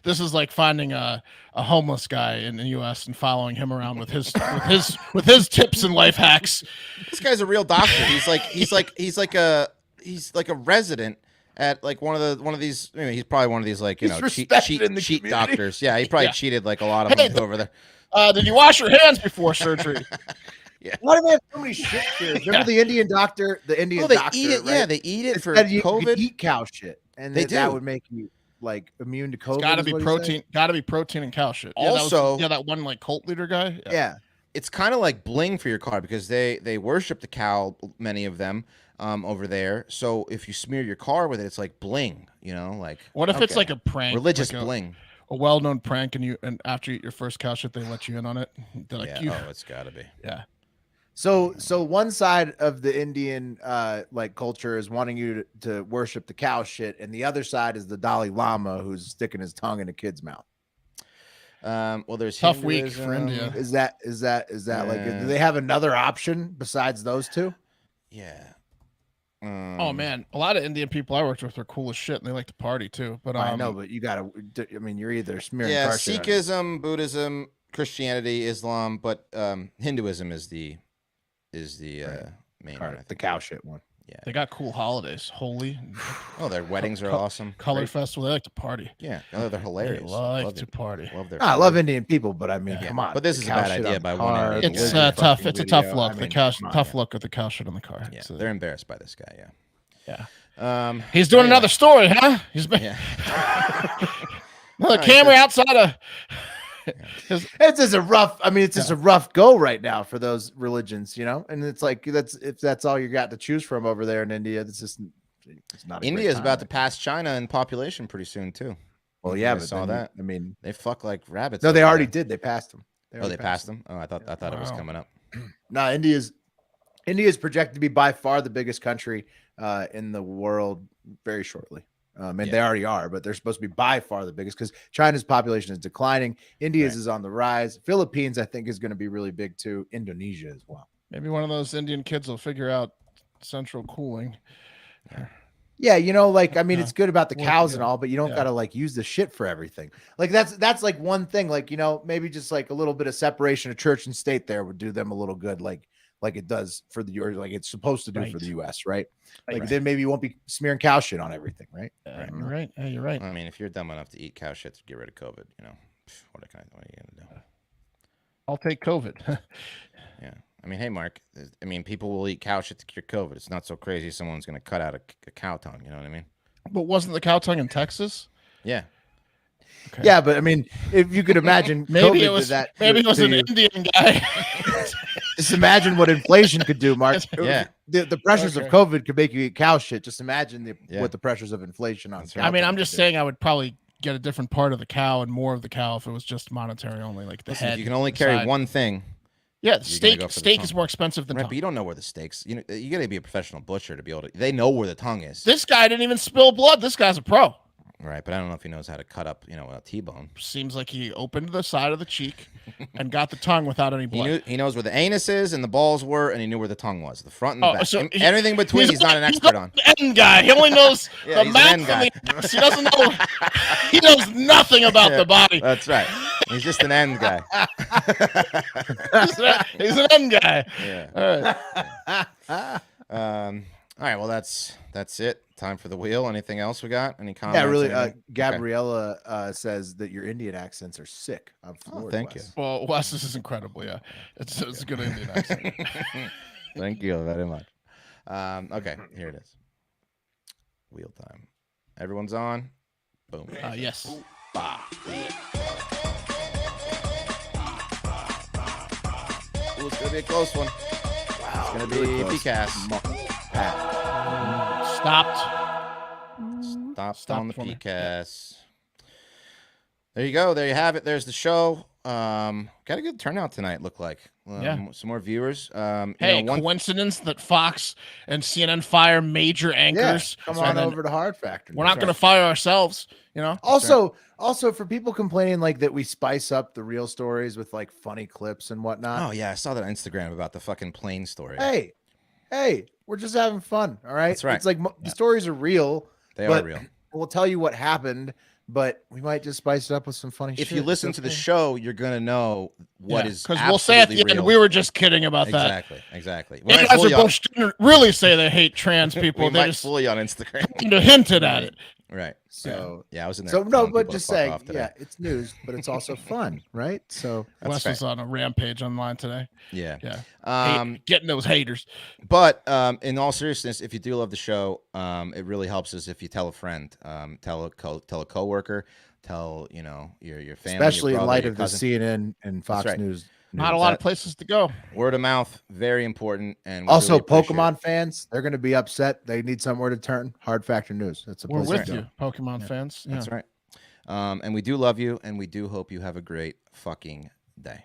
this is like finding a homeless guy in the U.S. and following him around with his tips and life hacks. This guy's a real doctor. He's like a resident at like one of these. I mean, he's probably one of these like He's respected in the cheat community. doctors. Yeah, he probably Yeah. cheated like a lot of them over there. Did you wash your hands before surgery? why do they have so many shit fears? Remember the Indian doctor? The Indian Well, they doctor, eat it. right? Yeah, they eat it It for said you could COVID. eat cow shit, and They that do. would make you like immune to COVID. Got to is be what he said? protein. Got to be protein and cow shit. Also- that one like cult leader guy. Yeah. It's kind of like bling for your car because they worship the cow. Many of them over there. So if you smear your car with it, it's like bling. Like What if it's okay. like a prank? religious like a- bling. a well-known prank, and after you eat your first cow shit, they let you in on it. They're like, Yeah. Oh, it's gotta be. yeah. So one side of the Indian like culture is wanting you to worship the cow shit, and the other side is the Dalai Lama who's sticking his tongue in a kid's mouth. Well, there's Tough week for Hinduism. India. Is that like, Yeah. do they have another option besides those two? Yeah. Oh man, a lot of Indian people I worked with are cool as shit, and they like to party too. But I know, but you gotta. I mean, you're either smearing. Yeah, car shit on it. Sikhism, Buddhism, Christianity, Islam, but Hinduism is the main one. I the think. cow shit one. Yeah. they got cool holidays, holy. Oh, their weddings are awesome. Color Great. festival. They like to party. Yeah, no, they're hilarious. They like Love to it. party. Love their. I love food. Indian people, but I mean, Yeah. come on. But this the is a cow bad shit idea on by the one car, area. the It's lizard tough. fucking It's a tough video. look. I The mean, cow, come on, tough yeah. look with the cow shit on the car. Yeah, It's a- they're embarrassed by this guy. yeah. Yeah. He's doing anyway. another story, huh? He's been Yeah. another camera outside of. His, It's just a rough. I mean, it's just a rough go right now for those religions, you know. And it's like if that's all you got to choose from over there in India, it's just it's not. India is about to pass China in population pretty soon too. Well, yeah, I but saw then that. I mean, They fuck like rabbits. no, they over already there. did. They passed them. Oh, they passed them. Oh, I thought it was Wow. coming up. No, India's projected to be by far the biggest country in the world very shortly. And they already are, but they're supposed to be by far the biggest because China's population is declining. India's is on the rise. Philippines, I think, is going to be really big too. Indonesia as well. maybe one of those Indian kids will figure out central cooling. Yeah, you know, like I mean, Yeah. it's good about the Well, cows yeah. and all, but you don't Yeah. gotta like use the shit for everything. Like that's like one thing. Like, you know, maybe just like a little bit of separation of church and state there would do them a little good, like it does for the or like it's supposed to do for Right. the US, right? Like Right. then maybe you won't be smearing cow shit on everything, right? You're right. Hey, you're right. I mean, if you're dumb enough to eat cow shit to get rid of COVID, you know, what are you gonna do? I'll take COVID. Yeah. I mean, hey, Mark. I mean, people will eat cow shit to cure COVID. It's not so crazy. Someone's gonna cut out a cow tongue. You know what I mean? But wasn't the cow tongue in Texas? Yeah. Okay. Yeah, but I mean, if you could imagine Maybe COVID it was did that maybe it was to an you. Indian guy. Just imagine what inflation could do, Mark. Yeah. The pressures Okay. of COVID could make you eat cow shit. Just imagine Yeah. what the pressures of inflation on. That's cow right. I mean, tongue I'm could just do. saying I would probably get a different part of the cow and more of the cow if it was just monetary only, like the Listen, if head. you can only the carry side. one thing, Yeah, you're gonna steak. go for the Steak is tongue. more expensive than right? tongue. But you don't know where the steaks. You know, you got to be a professional butcher to be able to. They know where the tongue is. This guy didn't even spill blood. This guy's a pro. Right, but I don't know if he knows how to cut up, a T-bone. Seems like he opened the side of the cheek and got the tongue without any blood. He knows where the anus is and the balls were, and he knew where the tongue was, the front and the back. so And everything between, he's not an expert on. The end guy. He only knows Yeah, the he's an mouth end from guy. the ass. He doesn't know. He knows nothing about the body. That's right. He's just an end guy. He's an end guy. Yeah. All right. All right. Well, that's it. Time for the wheel. Anything else we got? Any comments? Yeah, really. anything? Gabriella says that your Indian accents are sick. I'm floored, thank Wes. Well, Wes, this is incredible. Yeah, it's a good Indian accent. Thank you very much. Okay, here it is. Wheel time. Everyone's on. Boom. Yes. Ooh, it's gonna be a close one. It's gonna be Really close. PCAS. Stopped. Stopped Stop on the for me. PCAS. There you go. There you have it. There's the show. Got a good turnout tonight. Looked like. Yeah. Some more viewers. Hey, one coincidence that Fox and CNN fire major Yeah, anchors? come So on then over to Hard Factor. We're not going to fire ourselves, Also, for people complaining like that, we spice up the real stories with like funny clips and whatnot. Oh yeah, I saw that on Instagram about the fucking plane story. Hey, we're just having fun. All right. That's right. It's like the stories are real. They but are real. We'll tell you what happened, but we might just spice it up with some funny shit. If you listen It's to the okay. show, you're gonna know what is because we'll say at the absolutely end real. we were just kidding about that. Exactly. We might Anheuser fool you on- Busch didn't really say they hate trans people. we They might just fool you on Instagram. kind of hinted at it. Right. So Yeah, I was in there. So no, telling but people to just fuck saying, off today. yeah, it's news, but it's also fun, right? So That's Wes fair. was on a rampage online today. Yeah. Yeah, getting those haters. But in all seriousness, if you do love the show, it really helps us if you tell a friend, tell a coworker, tell your family, especially your in brother, light your of the cousin. CNN and Fox right. News. Not a news. lot of places to go. Word of mouth, very important, and we Also, really appreciate Pokemon it. fans, they're going to be upset. They need somewhere to turn. Hard Factor News. That's a We're place with to go. you, Pokemon fans. Yeah. That's right. And we do love you, and we do hope you have a great fucking day.